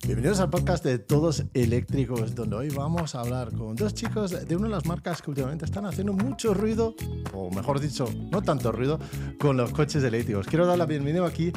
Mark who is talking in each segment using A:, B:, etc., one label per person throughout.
A: Bienvenidos al podcast de Todos Eléctricos, donde hoy vamos a hablar con dos chicos de una de las marcas que últimamente están haciendo mucho ruido, o mejor dicho, no tanto ruido, con los coches eléctricos. Quiero dar la bienvenida aquí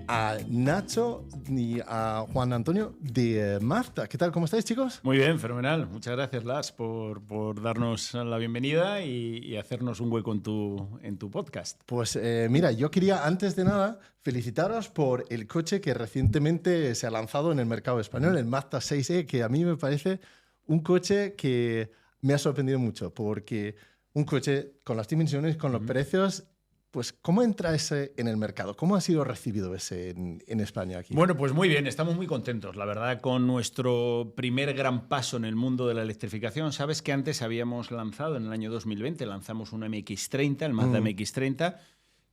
A: a Nacho y a Juan Antonio de Mazda. ¿Qué tal? ¿Cómo estáis, chicos?
B: Muy bien, fenomenal. Muchas gracias, Lars, por darnos la bienvenida y hacernos un hueco en tu podcast.
A: Pues mira, yo quería antes de nada felicitaros por el coche que recientemente se ha lanzado en el mercado español, el Mazda 6e, que a mí me parece un coche que me ha sorprendido mucho, porque un coche con las dimensiones, con los precios, pues ¿cómo entra ese en el mercado? ¿Cómo ha sido recibido ese en España aquí?
B: Bueno, pues muy bien, estamos muy contentos, la verdad, con nuestro primer gran paso en el mundo de la electrificación. Sabes que antes habíamos lanzado, en el año 2020, lanzamos un MX-30, el Mazda MX-30,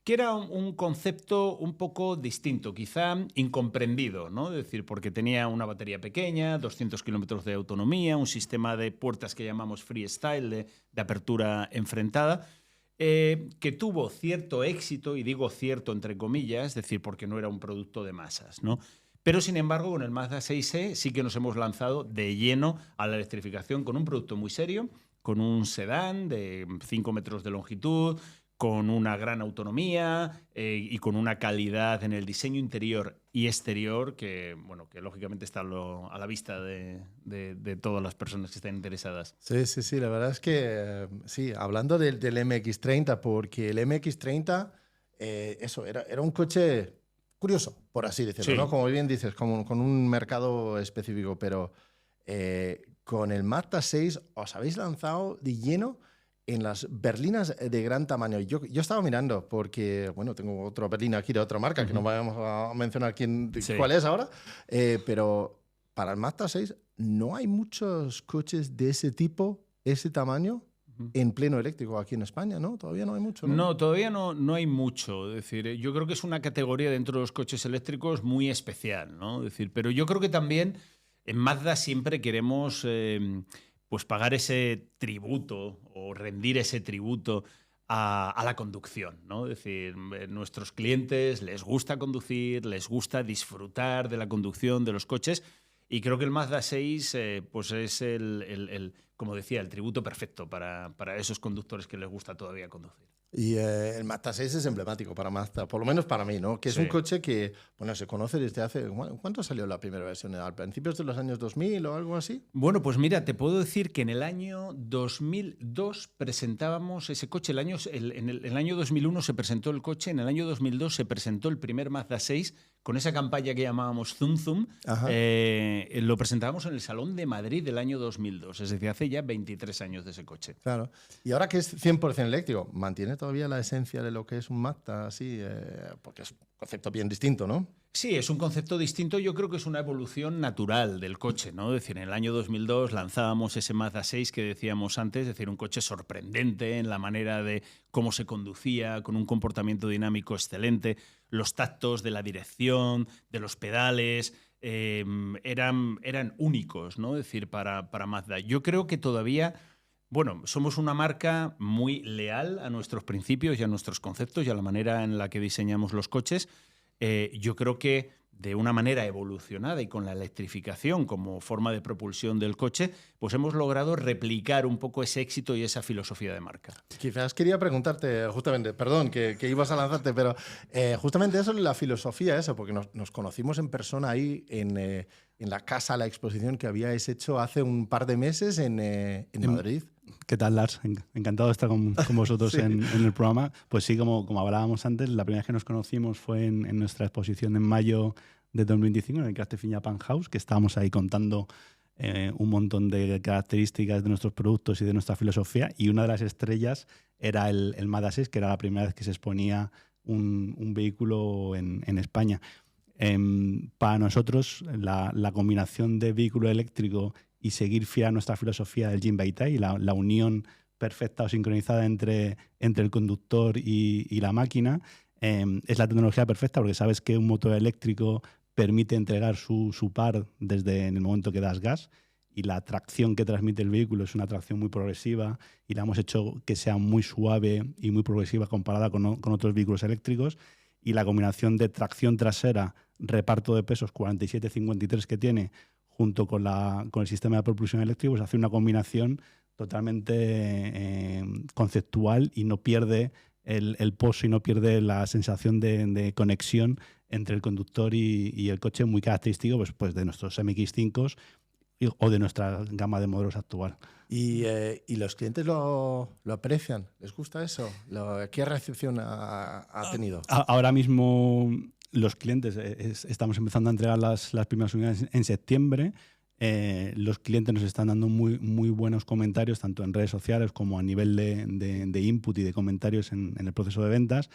B: que era un concepto un poco distinto, quizá incomprendido, ¿no? Es decir, porque tenía una batería pequeña, 200 kilómetros de autonomía, un sistema de puertas que llamamos freestyle, de apertura enfrentada, que tuvo cierto éxito, y digo cierto entre comillas, es decir, porque no era un producto de masas, ¿no? Pero, sin embargo, con el Mazda 6e sí que nos hemos lanzado de lleno a la electrificación con un producto muy serio, con un sedán de 5 metros de longitud, con una gran autonomía y con una calidad en el diseño interior y exterior que, bueno, que lógicamente está a la vista de todas las personas que estén interesadas.
A: Sí, la verdad es que sí, hablando del MX-30, porque el MX-30, eso, era un coche curioso, por así decirlo,
B: Sí.
A: ¿no? Como bien dices, con un mercado específico, pero con el Mazda 6 os habéis lanzado de lleno en las berlinas de gran tamaño. Yo estaba mirando porque, bueno, tengo otro berlina aquí de otra marca, que no vamos a mencionar cuál es ahora, pero para el Mazda 6 no hay muchos coches de ese tipo, ese tamaño, en pleno eléctrico aquí en España, ¿no? Todavía no hay mucho, ¿no?
B: No, todavía no hay mucho. Es decir, yo creo que es una categoría dentro de los coches eléctricos muy especial, ¿no? Es decir, pero yo creo que también en Mazda siempre queremos pues pagar ese tributo o rendir ese tributo a la conducción, ¿no? Es decir, nuestros clientes les gusta conducir, les gusta disfrutar de la conducción de los coches. Y creo que el Mazda 6 pues es como decía, el tributo perfecto para esos conductores que les gusta todavía conducir.
A: Y el Mazda 6 es emblemático para Mazda, por lo menos para mí, ¿no? Que es un coche que, bueno, se conoce desde hace... ¿Cuánto salió la primera versión? ¿A principios de los años 2000 o algo así?
B: Bueno, pues mira, te puedo decir que en el año 2002 presentábamos ese coche. En el año 2001 se presentó el coche, en el año 2002 se presentó el primer Mazda 6 con esa campaña que llamábamos Zoom Zoom. Lo presentábamos en el Salón de Madrid del año 2002, es decir, hace ya 23 años de ese coche.
A: Claro. Y ahora que es 100% eléctrico, ¿mantiene todavía la esencia de lo que es un Mazda así? Porque es un concepto bien distinto, ¿no?
B: Sí, es un concepto distinto. Yo creo que es una evolución natural del coche, ¿no? Es decir, en el año 2002 lanzábamos ese Mazda 6 que decíamos antes, es decir, un coche sorprendente en la manera de cómo se conducía, con un comportamiento dinámico excelente, los tactos de la dirección, de los pedales, eran únicos, ¿no? Es decir, para Mazda. Yo creo que todavía... Bueno, somos una marca muy leal a nuestros principios y a nuestros conceptos y a la manera en la que diseñamos los coches. Yo creo que de una manera evolucionada y con la electrificación como forma de propulsión del coche, pues hemos logrado replicar un poco ese éxito y esa filosofía de marca.
A: Quizás quería preguntarte justamente, perdón, que ibas a lanzarte, pero justamente eso es la filosofía, eso, porque nos conocimos en persona ahí en la casa, la exposición que habíais hecho hace un par de meses en Madrid.
C: ¿Qué tal, Lars? Encantado de estar con vosotros
A: Sí.
C: en el programa. Pues sí, como hablábamos antes, la primera vez que nos conocimos fue en nuestra exposición en mayo de 2025 en el Crafting Japan House, que estábamos ahí contando un montón de características de nuestros productos y de nuestra filosofía, y una de las estrellas era el Mazda 6, que era la primera vez que se exponía un vehículo en España. Para nosotros, la combinación de vehículo eléctrico y seguir fiel a nuestra filosofía del Jin Baitai, la unión perfecta o sincronizada entre el conductor y la máquina, es la tecnología perfecta, porque sabes que un motor eléctrico permite entregar su par desde en el momento que das gas, y la tracción que transmite el vehículo es una tracción muy progresiva, y la hemos hecho que sea muy suave y muy progresiva comparada con otros vehículos eléctricos. y la combinación de tracción trasera, reparto de pesos 47-53 que tiene, junto con el sistema de propulsión eléctrico, pues hace una combinación totalmente conceptual y no pierde el pozo y no pierde la sensación de conexión entre el conductor y el coche, muy característico pues de nuestros MX5 o de nuestra gama de modelos actual.
A: ¿Y los clientes lo aprecian? ¿Les gusta eso? ¿Qué recepción ha tenido?
C: Ahora mismo los clientes, estamos empezando a entregar las primeras unidades en septiembre. Los clientes nos están dando muy, muy buenos comentarios, tanto en redes sociales como a nivel de input y de comentarios en el proceso de ventas,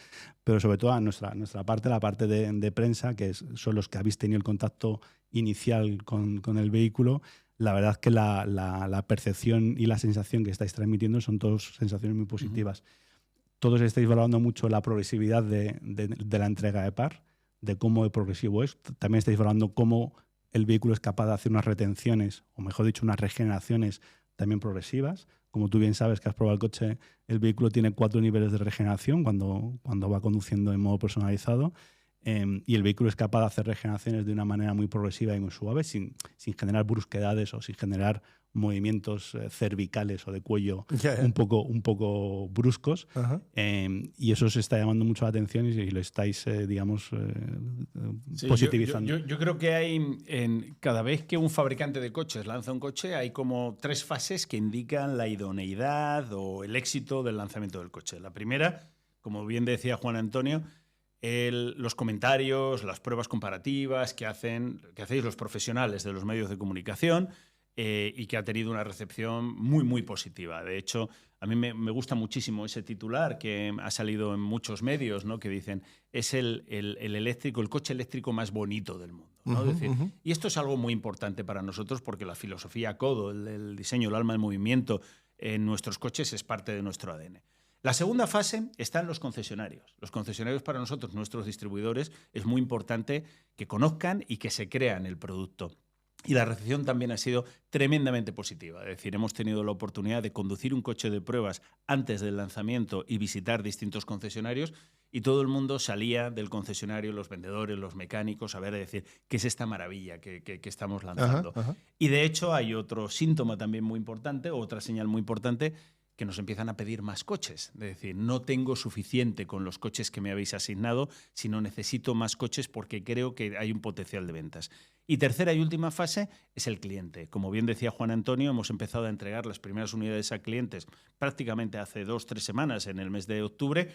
C: pero sobre todo a nuestra parte, la parte de prensa, que son los que habéis tenido el contacto inicial con el vehículo. La verdad es que la percepción y la sensación que estáis transmitiendo son todas sensaciones muy positivas. Todos estáis valorando mucho la progresividad de la entrega de par, de cómo de progresivo es. También estáis valorando cómo el vehículo es capaz de hacer unas retenciones, o mejor dicho, unas regeneraciones también progresivas. Como tú bien sabes que has probado el coche, el vehículo tiene 4 niveles de regeneración cuando va conduciendo en modo personalizado. Y el vehículo es capaz de hacer regeneraciones de una manera muy progresiva y muy suave, sin generar brusquedades o sin generar movimientos cervicales o de cuello un poco bruscos. Y eso os está llamando mucho la atención y lo estáis, positivizando.
B: Yo creo que hay, cada vez que un fabricante de coches lanza un coche, hay como 3 fases que indican la idoneidad o el éxito del lanzamiento del coche. La primera, como bien decía Juan Antonio, los comentarios, las pruebas comparativas que hacéis los profesionales de los medios de comunicación, y que ha tenido una recepción muy, muy positiva. De hecho, a mí me gusta muchísimo ese titular que ha salido en muchos medios, ¿no? Que dicen, es el coche eléctrico más bonito del mundo, ¿no? Y esto es algo muy importante para nosotros porque la filosofía CODO, el diseño, el alma del movimiento en nuestros coches es parte de nuestro ADN. La segunda fase está en los concesionarios. Los concesionarios para nosotros, nuestros distribuidores, es muy importante que conozcan y que se crean el producto. Y la recepción también ha sido tremendamente positiva. Es decir, hemos tenido la oportunidad de conducir un coche de pruebas antes del lanzamiento y visitar distintos concesionarios y todo el mundo salía del concesionario, los vendedores, los mecánicos, a ver, a decir, ¿qué es esta maravilla que estamos lanzando? Y de hecho hay otro síntoma también muy importante, otra señal muy importante, que nos empiezan a pedir más coches. Es decir, no tengo suficiente con los coches que me habéis asignado, sino necesito más coches porque creo que hay un potencial de ventas. Y tercera y última fase es el cliente. Como bien decía Juan Antonio, hemos empezado a entregar las primeras unidades a clientes prácticamente hace 2-3 semanas, en el mes de octubre,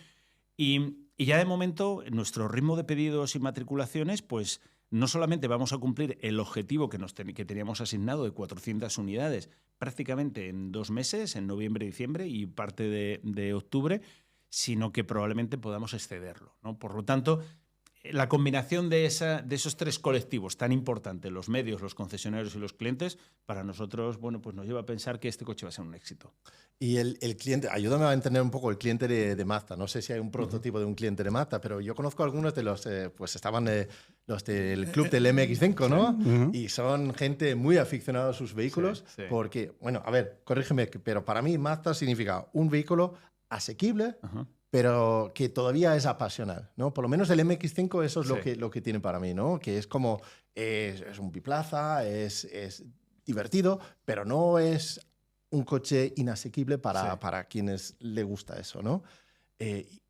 B: y ya de momento nuestro ritmo de pedidos y matriculaciones, pues no solamente vamos a cumplir el objetivo que teníamos asignado de 400 unidades prácticamente en 2 meses, en noviembre y diciembre y parte de octubre, sino que probablemente podamos excederlo, ¿no? Por lo tanto, la combinación de esos 3 colectivos tan importantes, los medios, los concesionarios y los clientes, para nosotros, bueno, pues nos lleva a pensar que este coche va a ser un éxito.
A: Y el cliente, ayúdame a entender un poco el cliente de Mazda. No sé si hay un prototipo de un cliente de Mazda, pero yo conozco algunos de los, pues estaban los del club del MX5, ¿no? Y son gente muy aficionada a sus vehículos, porque, bueno, a ver, corrígeme, pero para mí Mazda significa un vehículo asequible, pero que todavía es apasional, ¿no? Por lo menos el MX5 eso es lo que tiene para mí, ¿no? Que es como, es un biplaza, es divertido, pero no es un coche inasequible para quienes le gusta eso, ¿no?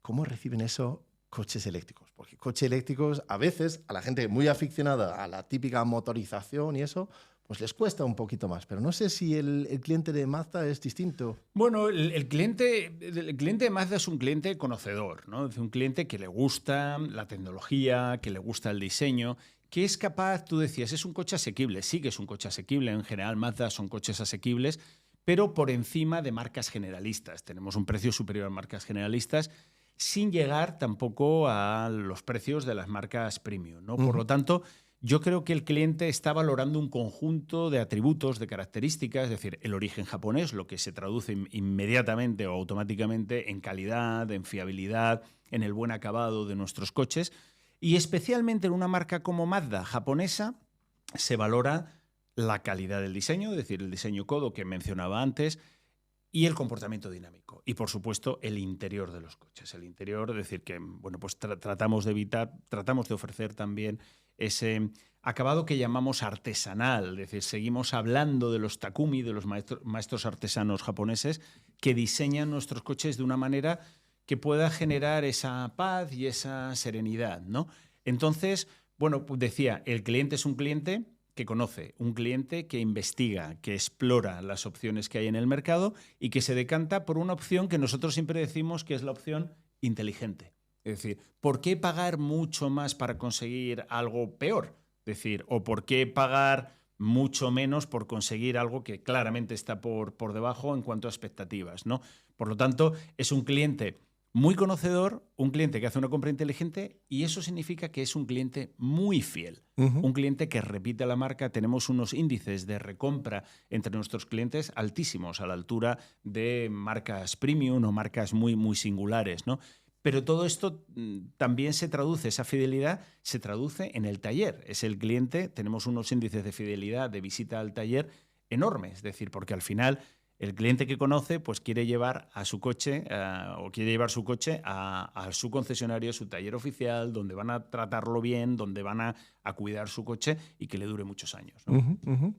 A: ¿Cómo reciben eso coches eléctricos? Porque coches eléctricos a veces a la gente muy aficionada a la típica motorización y eso, pues les cuesta un poquito más. Pero no sé si el cliente de Mazda es distinto.
B: Bueno, el cliente de Mazda es un cliente conocedor, ¿no? Es un cliente que le gusta la tecnología, que le gusta el diseño, que es capaz, tú decías, es un coche asequible. Sí que es un coche asequible. En general, Mazda son coches asequibles, pero por encima de marcas generalistas. Tenemos un precio superior a marcas generalistas, sin llegar tampoco a los precios de las marcas premium, ¿no? Por lo tanto, yo creo que el cliente está valorando un conjunto de atributos, de características, es decir, el origen japonés, lo que se traduce inmediatamente o automáticamente en calidad, en fiabilidad, en el buen acabado de nuestros coches. Y especialmente en una marca como Mazda japonesa se valora la calidad del diseño, es decir, el diseño CODO que mencionaba antes, y el comportamiento dinámico. Y, por supuesto, el interior de los coches. El interior, es decir, que bueno, pues tratamos de ofrecer también ese acabado que llamamos artesanal. Es decir, seguimos hablando de los Takumi, de los maestros artesanos japoneses, que diseñan nuestros coches de una manera que pueda generar esa paz y esa serenidad, ¿no? Entonces, bueno, pues decía, el cliente es un cliente que conoce, un cliente que investiga, que explora las opciones que hay en el mercado y que se decanta por una opción que nosotros siempre decimos que es la opción inteligente. Es decir, ¿por qué pagar mucho más para conseguir algo peor? Es decir, ¿o por qué pagar mucho menos por conseguir algo que claramente está por debajo en cuanto a expectativas, ¿no? Por lo tanto, es un cliente muy conocedor, un cliente que hace una compra inteligente, y eso significa que es un cliente muy fiel, un cliente que repite la marca. Tenemos unos índices de recompra entre nuestros clientes altísimos, a la altura de marcas premium o marcas muy, muy singulares, ¿no? Pero todo esto también se traduce, esa fidelidad se traduce en el taller. Es el cliente, tenemos unos índices de fidelidad, de visita al taller enormes, es decir, porque al final el cliente que conoce pues quiere llevar a su coche o quiere llevar su coche a su concesionario, a su taller oficial, donde van a tratarlo bien, donde van a cuidar su coche y que le dure muchos años, ¿no?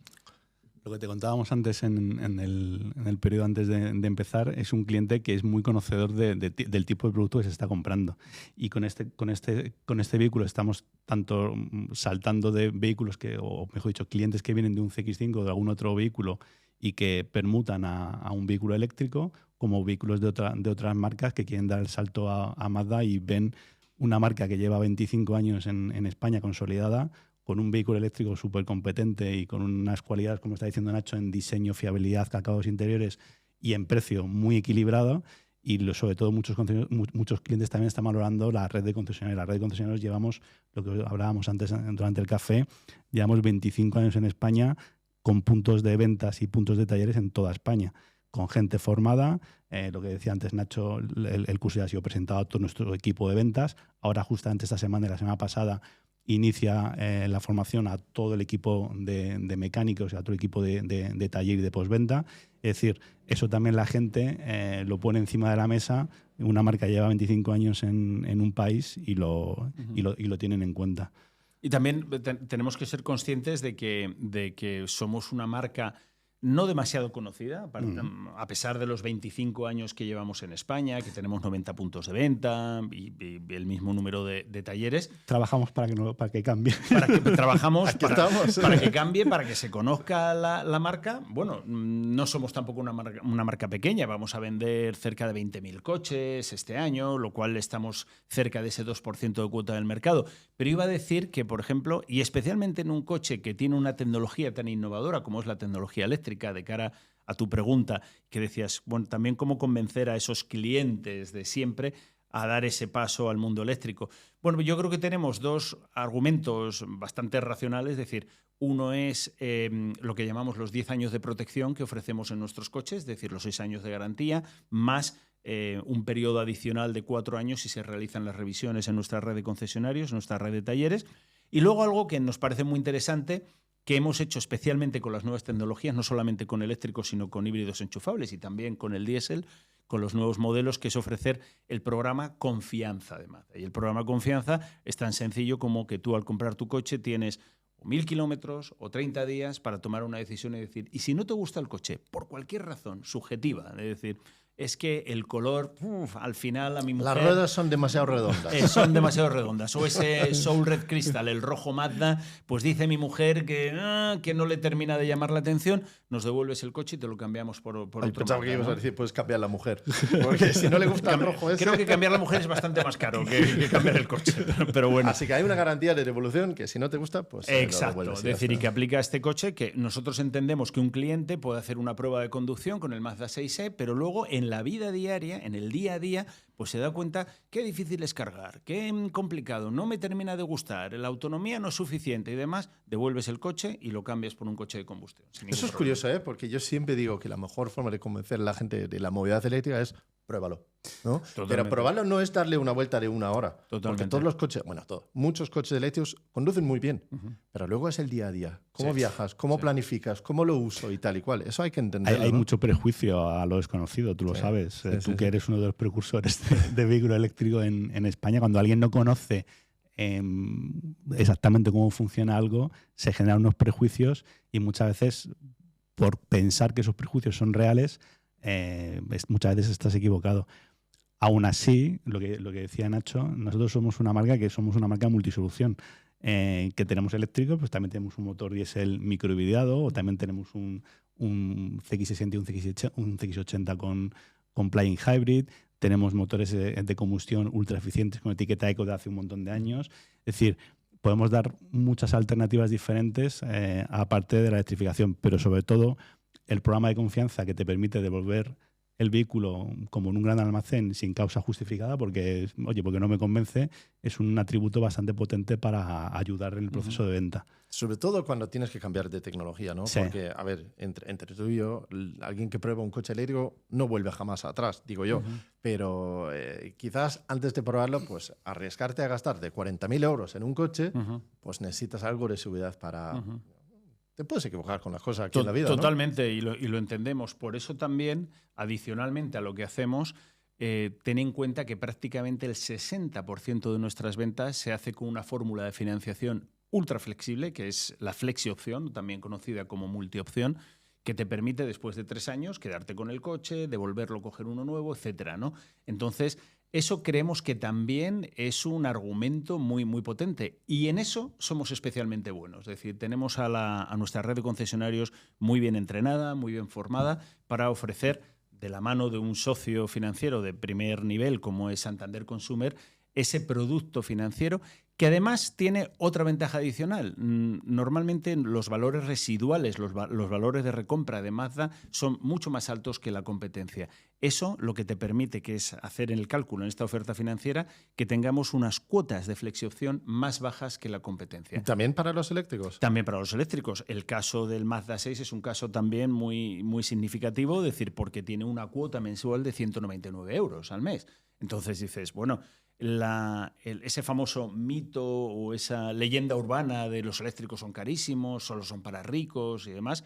C: Lo que te contábamos antes en el periodo antes de empezar es un cliente que es muy conocedor del tipo de producto que se está comprando. Y con este vehículo estamos tanto saltando de vehículos o mejor dicho, clientes que vienen de un CX-5 o de algún otro vehículo y que permutan a un vehículo eléctrico, como vehículos de otras marcas que quieren dar el salto a Mazda y ven una marca que lleva 25 años en España consolidada, con un vehículo eléctrico súper competente y con unas cualidades, como está diciendo Nacho, en diseño, fiabilidad, acabados interiores y en precio muy equilibrado. Y sobre todo muchos clientes también están valorando la red de concesionarios. La red de concesionarios llevamos, lo que hablábamos antes durante el café, llevamos 25 años en España con puntos de ventas y puntos de talleres en toda España, con gente formada. Lo que decía antes Nacho, el curso ya ha sido presentado a todo nuestro equipo de ventas. Ahora justamente esta semana y la semana pasada inicia la formación a todo el equipo de mecánicos y a todo el equipo de taller y de postventa. Es decir, eso también la gente lo pone encima de la mesa. Una marca lleva 25 años en un país y lo tienen en cuenta.
B: Y también tenemos que ser conscientes de que somos una marca no demasiado conocida, a pesar de los 25 años que llevamos en España, que tenemos 90 puntos de venta y el mismo número de talleres.
C: Trabajamos para que cambie.
B: Trabajamos para que cambie, para que se conozca la marca. Bueno, no somos tampoco una marca pequeña. Vamos a vender cerca de 20.000 coches este año, lo cual estamos cerca de ese 2% de cuota del mercado. Pero iba a decir que, por ejemplo, y especialmente en un coche que tiene una tecnología tan innovadora como es la tecnología eléctrica, de cara a tu pregunta, que decías, bueno, también cómo convencer a esos clientes de siempre a dar ese paso al mundo eléctrico. Bueno, yo creo que tenemos dos argumentos bastante racionales, es decir, uno es lo que llamamos los 10 años de protección que ofrecemos en nuestros coches, es decir, los 6 años de garantía, más un periodo adicional de 4 años si se realizan las revisiones en nuestra red de concesionarios, en nuestra red de talleres. Y luego algo que nos parece muy interesante, que hemos hecho especialmente con las nuevas tecnologías, no solamente con eléctricos, sino con híbridos enchufables y también con el diésel, con los nuevos modelos, que es ofrecer el programa Confianza de Mazda. Y el programa Confianza es tan sencillo como que tú al comprar tu coche tienes 1.000 kilómetros o 30 días para tomar una decisión y decir, y si no te gusta el coche, por cualquier razón subjetiva, es decir, es que el color, al final a mi mujer...
A: Las ruedas son demasiado redondas.
B: Son demasiado redondas. O ese Soul Red Crystal, el rojo Mazda, pues dice mi mujer que no le termina de llamar la atención, nos devuelves el coche y te lo cambiamos por otro
A: Pensaba
B: Mazda,
A: que ibas
B: ¿no?
A: a decir, puedes cambiar la mujer. Porque si no le gusta el rojo ese...
B: Creo que cambiar la mujer es bastante más caro que cambiar el coche. Pero bueno.
A: Así que hay una garantía de devolución que si no te gusta, pues
B: Exacto,
A: lo
B: es decir, y que aplica a este coche que nosotros entendemos que un cliente puede hacer una prueba de conducción con el Mazda 6e, pero luego en la vida diaria, en el día a día, pues se da cuenta qué difícil es cargar, qué complicado, no me termina de gustar, la autonomía no es suficiente y demás, devuelves el coche y lo cambias por un coche de combustión.
A: Eso es curioso, ¿eh? Porque yo siempre digo que la mejor forma de convencer a la gente de la movilidad eléctrica es pruébalo, ¿no? Pero probarlo no es darle una vuelta de 1 hora.
B: Totalmente.
A: Porque todos los coches, bueno, muchos coches eléctricos conducen muy bien, pero luego es el día a día. ¿Cómo viajas? ¿Cómo planificas? ¿Cómo lo uso? Y tal y cual. Eso hay que entenderlo.
C: Hay
A: ¿no?
C: mucho prejuicio a lo desconocido, tú lo sabes. Tú que eres uno de los precursores de vehículo eléctrico en España, cuando alguien no conoce exactamente cómo funciona algo, se generan unos prejuicios y muchas veces, por pensar que esos prejuicios son reales, muchas veces estás equivocado. Aún así, lo que decía Nacho, nosotros somos una marca multisolución. Que tenemos eléctrico, pues también tenemos un motor diésel microhibridado, o también tenemos un CX60 y un CX80 con plug-in hybrid. Tenemos motores de combustión ultra eficientes con etiqueta eco de hace un montón de años. Es decir, podemos dar muchas alternativas diferentes aparte de la electrificación, pero sobre todo el programa de confianza que te permite devolver el vehículo como en un gran almacén sin causa justificada porque no me convence, es un atributo bastante potente para ayudar en el proceso de venta.
A: Sobre todo cuando tienes que cambiar de tecnología, ¿no?
C: Sí.
A: Porque, a ver, entre tú y yo, alguien que prueba un coche eléctrico no vuelve jamás atrás, digo yo. Pero quizás antes de probarlo, pues arriesgarte a gastar de 40.000 euros en un coche, pues necesitas algo de seguridad para... Te puedes equivocar con las cosas aquí en la vida,
B: Totalmente,
A: ¿no?
B: y lo entendemos. Por eso también, adicionalmente a lo que hacemos, ten en cuenta que prácticamente el 60% de nuestras ventas se hace con una fórmula de financiación ultra flexible, que es la flexi-opción, también conocida como multi-opción, que te permite después de 3 años quedarte con el coche, devolverlo, coger uno nuevo, etcétera, ¿no? Entonces, eso creemos que también es un argumento muy, muy potente. Y en eso somos especialmente buenos. Es decir, tenemos a nuestra red de concesionarios muy bien entrenada, muy bien formada, para ofrecer, de la mano de un socio financiero de primer nivel como es Santander Consumer, ese producto financiero que además tiene otra ventaja adicional. Normalmente los valores residuales, los valores de recompra de Mazda son mucho más altos que la competencia. Eso lo que te permite, que es hacer en el cálculo en esta oferta financiera, que tengamos unas cuotas de flexiopción más bajas que la competencia.
A: ¿También para los eléctricos?
B: También para los eléctricos. El caso del Mazda 6 es un caso también muy, muy significativo, es decir, porque tiene una cuota mensual de 199 euros al mes. Entonces dices, bueno, ese famoso mito o esa leyenda urbana de los eléctricos son carísimos, solo son para ricos y demás,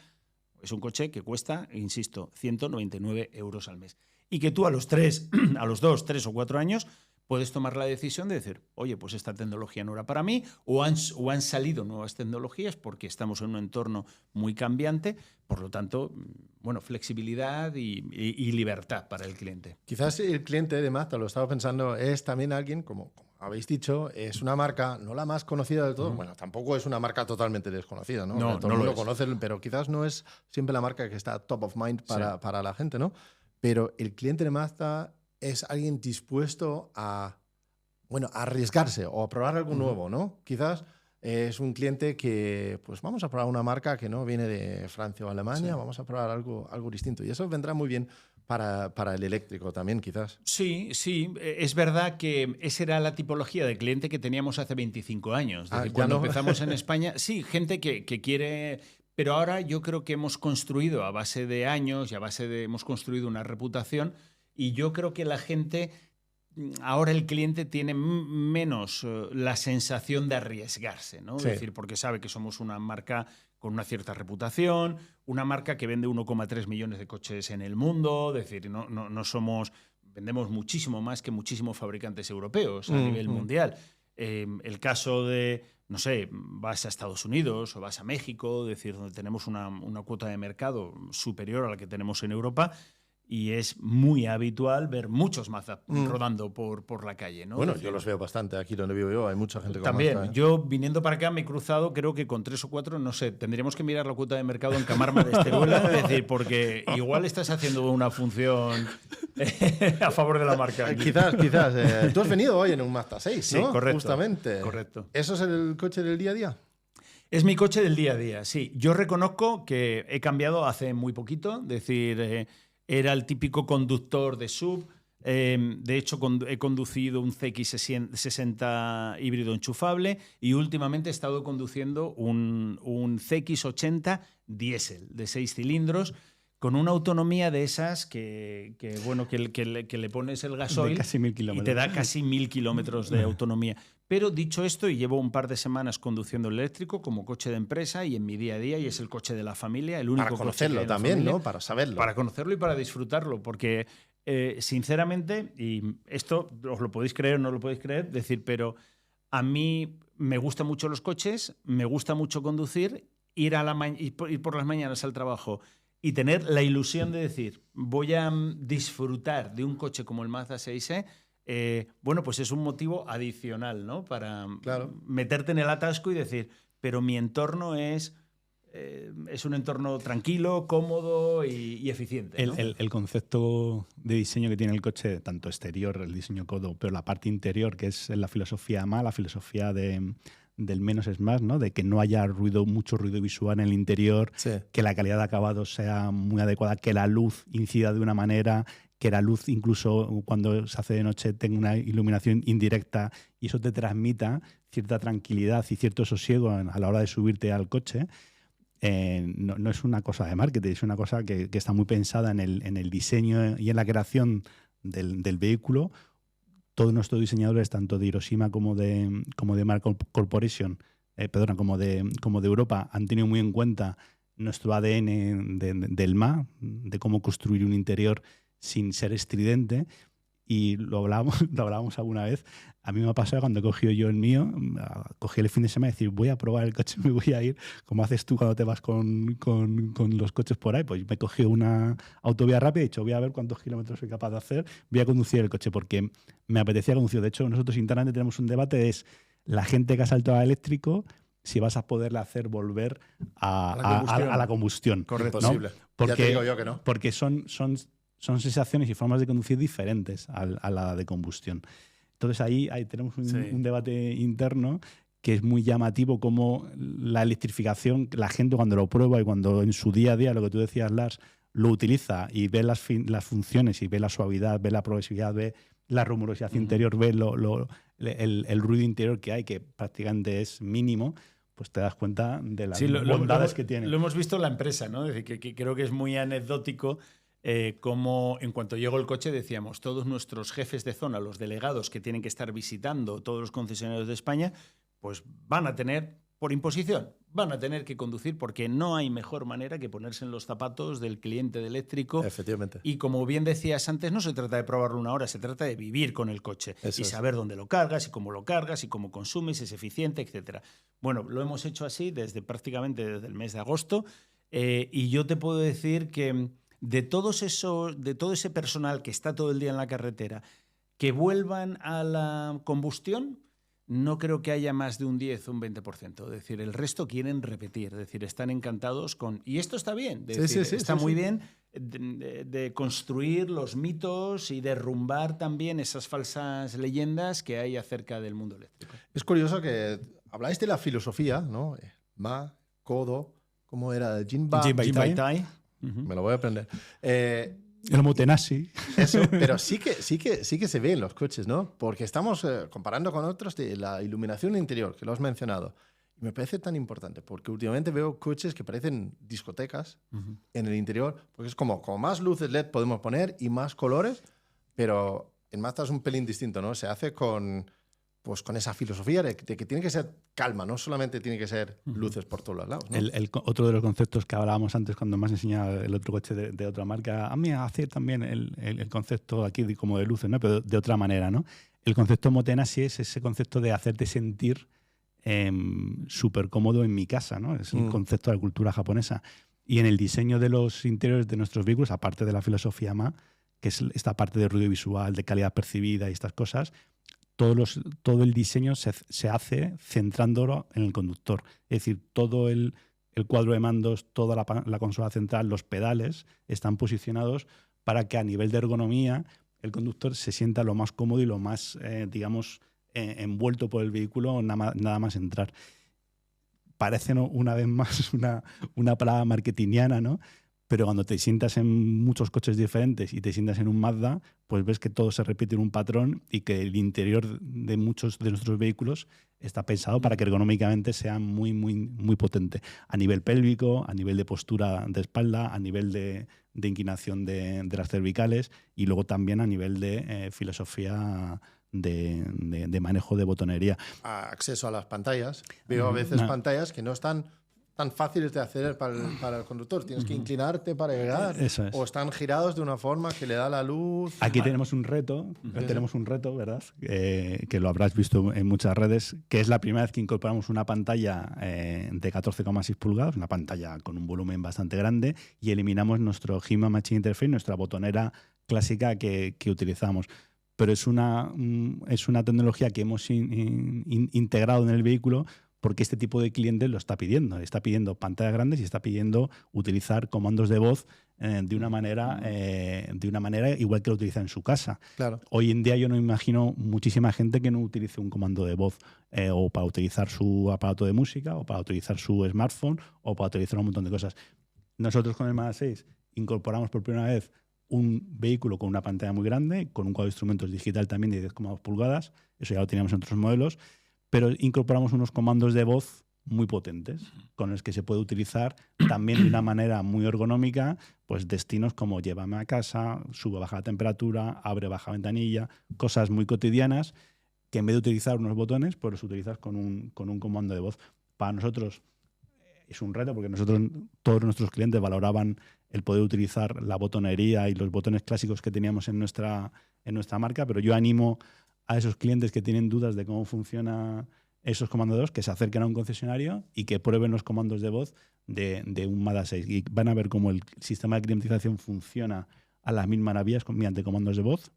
B: es un coche que cuesta, insisto, 199 euros al mes. Y que tú a los 2, 3 o 4 años puedes tomar la decisión de decir, oye, pues esta tecnología no era para mí, o han salido nuevas tecnologías porque estamos en un entorno muy cambiante, por lo tanto, bueno, flexibilidad y libertad para el cliente.
A: Quizás el cliente de Mazda, lo estaba pensando, es también alguien, como habéis dicho, es una marca, no la más conocida del todo, bueno, tampoco es una marca totalmente desconocida, ¿no? Todo el mundo lo conoce, pero quizás no es siempre la marca que está top of mind para la gente, ¿no? Pero el cliente de Mazda es alguien dispuesto a arriesgarse o a probar algo nuevo, ¿no? Quizás es un cliente que, pues vamos a probar una marca que no viene de Francia o Alemania, vamos a probar algo distinto. Y eso vendrá muy bien para el eléctrico también, quizás.
B: Sí, es verdad que esa era la tipología de cliente que teníamos hace 25 años. Cuando empezamos en España, sí, gente que quiere... Pero ahora yo creo que hemos construido a base de años y hemos construido una reputación. Y yo creo que la gente, ahora el cliente tiene menos la sensación de arriesgarse, ¿no? Sí. Es decir, porque sabe que somos una marca con una cierta reputación, una marca que vende 1,3 millones de coches en el mundo, es decir, no somos, vendemos muchísimo más que muchísimos fabricantes europeos a nivel mundial. El caso de, no sé, vas a Estados Unidos o vas a México, es decir, donde tenemos una cuota de mercado superior a la que tenemos en Europa. Y es muy habitual ver muchos Mazda rodando por la calle, ¿no?
A: Bueno, yo los veo bastante. Aquí donde vivo yo hay mucha gente con
B: también,
A: Mazda, ¿eh?
B: Yo viniendo para acá me he cruzado, creo que con 3 o 4, no sé, tendríamos que mirar la cuota de mercado en Camarma de Esteruela, es decir, porque igual estás haciendo una función a favor de la marca.
A: Quizás. Tú has venido hoy en un Mazda 6, ¿no?
B: Sí, correcto.
A: Justamente.
B: Correcto.
A: ¿Eso es el coche del día a día?
B: Es mi coche del día a día, sí. Yo reconozco que he cambiado hace muy poquito, es decir... era el típico conductor de SUV. De hecho, he conducido un CX60 híbrido enchufable y últimamente he estado conduciendo un CX80 diésel de 6 cilindros con una autonomía de esas que le pones el gasoil y te da casi 1000 kilómetros de autonomía. Pero dicho esto, y llevo un par de semanas conduciendo el eléctrico como coche de empresa y en mi día a día, y es el coche de la familia, el único
A: para conocerlo
B: coche que hay en la
A: también,
B: familia,
A: ¿no? Para saberlo.
B: Para conocerlo y para disfrutarlo, porque sinceramente, y esto os lo podéis creer o no lo podéis creer, decir, pero a mí me gustan mucho los coches, me gusta mucho conducir, ir por las mañanas al trabajo y tener la ilusión de decir, voy a disfrutar de un coche como el Mazda 6e, bueno, pues es un motivo adicional, ¿no? Para meterte en el atasco y decir, pero mi entorno es un entorno tranquilo, cómodo y eficiente, ¿no?
C: El concepto de diseño que tiene el coche, tanto exterior, el diseño codo, pero la parte interior, que es la filosofía AMA, la filosofía del menos es más, ¿no? De que no haya mucho ruido visual en el interior, que la calidad de acabado sea muy adecuada, que la luz incida de una manera, que la luz incluso cuando se hace de noche tenga una iluminación indirecta y eso te transmita cierta tranquilidad y cierto sosiego a la hora de subirte al coche. No es una cosa de marketing, es una cosa que está muy pensada en el diseño y en la creación del vehículo. Todos nuestros diseñadores, tanto de Hiroshima como de Mark Corporation, como de Europa, han tenido muy en cuenta nuestro ADN del MA, de cómo construir un interior sin ser estridente. Y lo hablábamos alguna vez. A mí me ha pasado cuando he cogido yo el mío, cogí el fin de semana y decir, voy a probar el coche, me voy a ir, como haces tú cuando te vas con los coches por ahí. Pues me cogí una autovía rápida y he dicho, voy a ver cuántos kilómetros soy capaz de hacer, voy a conducir el coche porque me apetecía conducir. De hecho, nosotros internamente tenemos un debate, es la gente que ha saltado al eléctrico, si vas a poderle hacer volver a la combustión.
A: Correcto. ¿No? Imposible.
C: Porque,
A: ya te digo yo que no.
C: Porque son sensaciones y formas de conducir diferentes a la de combustión. Entonces ahí tenemos un debate interno que es muy llamativo, como la electrificación, la gente cuando lo prueba y cuando en su día a día, lo que tú decías, Lars, lo utiliza y ve las funciones y ve la suavidad, ve la progresividad, ve la rumorosidad interior, ve el ruido interior que hay, que prácticamente es mínimo, pues te das cuenta de las bondades que tiene.
B: Lo hemos visto en la empresa, ¿no? Es decir, que creo que es muy anecdótico. Como en cuanto llegó el coche decíamos, todos nuestros jefes de zona, los delegados que tienen que estar visitando todos los concesionarios de España, pues van a tener, por imposición, van a tener que conducir porque no hay mejor manera que ponerse en los zapatos del cliente de eléctrico.
A: Efectivamente.
B: Y como bien decías antes, no se trata de probarlo una hora, se trata de vivir con el coche y saber dónde lo cargas y cómo consumes, si es eficiente, etc. Bueno, lo hemos hecho así prácticamente desde el mes de agosto y yo te puedo decir que de todo ese personal que está todo el día en la carretera, que vuelvan a la combustión, no creo que haya más de un 10 o un 20%. Es decir, el resto quieren repetir, es decir, están encantados con... Y esto está bien, está muy bien de construir los mitos y derrumbar también esas falsas leyendas que hay acerca del mundo eléctrico.
A: Es curioso que habláis de la filosofía, ¿no? Ma, Kodo, ¿cómo era?
B: Jinbaitai.
A: Me lo voy a aprender.
C: El Motenasi.
A: Eso, pero sí que se ve en los coches, ¿no? Porque estamos comparando con otros de la iluminación interior, que lo has mencionado. Y me parece tan importante, porque últimamente veo coches que parecen discotecas en el interior, porque es como más luces LED podemos poner y más colores, pero en Mazda es un pelín distinto, ¿no? Se hace con esa filosofía de que tiene que ser calma, no solamente tiene que ser luces por todos los lados, ¿no?
C: Otro de los conceptos que hablábamos antes cuando me has enseñado el otro coche de otra marca, a mí hace también el concepto aquí como de luces, ¿no? Pero de otra manera, ¿no? El concepto Motenasi es ese concepto de hacerte sentir súper cómodo en mi casa, ¿no? Es un concepto de la cultura japonesa. Y en el diseño de los interiores de nuestros vehículos, aparte de la filosofía MA, que es esta parte de ruido visual, de calidad percibida y estas cosas, todo el diseño se hace centrándolo en el conductor. Es decir, todo el cuadro de mandos, toda la consola central, los pedales están posicionados para que a nivel de ergonomía el conductor se sienta lo más cómodo y lo más, envuelto por el vehículo nada más entrar. Parece, ¿no?, una vez más una palabra marketingiana, ¿no? pero cuando te sientas en muchos coches diferentes y te sientas en un Mazda, pues ves que todo se repite en un patrón y que el interior de muchos de nuestros vehículos está pensado para que ergonómicamente sea muy, muy, muy potente. A nivel pélvico, a nivel de postura de espalda, a nivel de inclinación de las cervicales y luego también a nivel de filosofía de manejo de botonería.
A: Acceso a las pantallas. Veo a veces pantallas que no están tan fáciles de acceder para el conductor. Tienes que inclinarte para llegar.
C: Eso es.
A: O están girados de una forma que le da la luz.
C: Aquí tenemos un reto, ¿verdad? Que lo habrás visto en muchas redes, que es la primera vez que incorporamos una pantalla de 14,6 pulgadas, una pantalla con un volumen bastante grande, y eliminamos nuestro Human Machine Interface, nuestra botonera clásica que utilizamos. Pero es una tecnología que hemos integrado en el vehículo porque este tipo de clientes lo está pidiendo. Está pidiendo pantallas grandes y está pidiendo utilizar comandos de voz de una manera igual que lo utiliza en su casa.
A: Claro.
C: Hoy en día yo no imagino muchísima gente que no utilice un comando de voz o para utilizar su aparato de música o para utilizar su smartphone o para utilizar un montón de cosas. Nosotros con el Mazda 6 incorporamos por primera vez un vehículo con una pantalla muy grande, con un cuadro de instrumentos digital también de 10,2 pulgadas, eso ya lo teníamos en otros modelos, pero incorporamos unos comandos de voz muy potentes, con los que se puede utilizar también de una manera muy ergonómica, pues destinos como llévame a casa, sube, baja la temperatura, abre, baja ventanilla, cosas muy cotidianas que en vez de utilizar unos botones, pues los utilizas con un comando de voz. Para nosotros es un reto porque todos nuestros clientes valoraban el poder utilizar la botonería y los botones clásicos que teníamos en nuestra marca, pero yo animo a esos clientes que tienen dudas de cómo funciona esos comandos de voz, que se acerquen a un concesionario y que prueben los comandos de voz de un Mazda 6. Y van a ver cómo el sistema de climatización funciona a las mil maravillas mediante comandos de voz,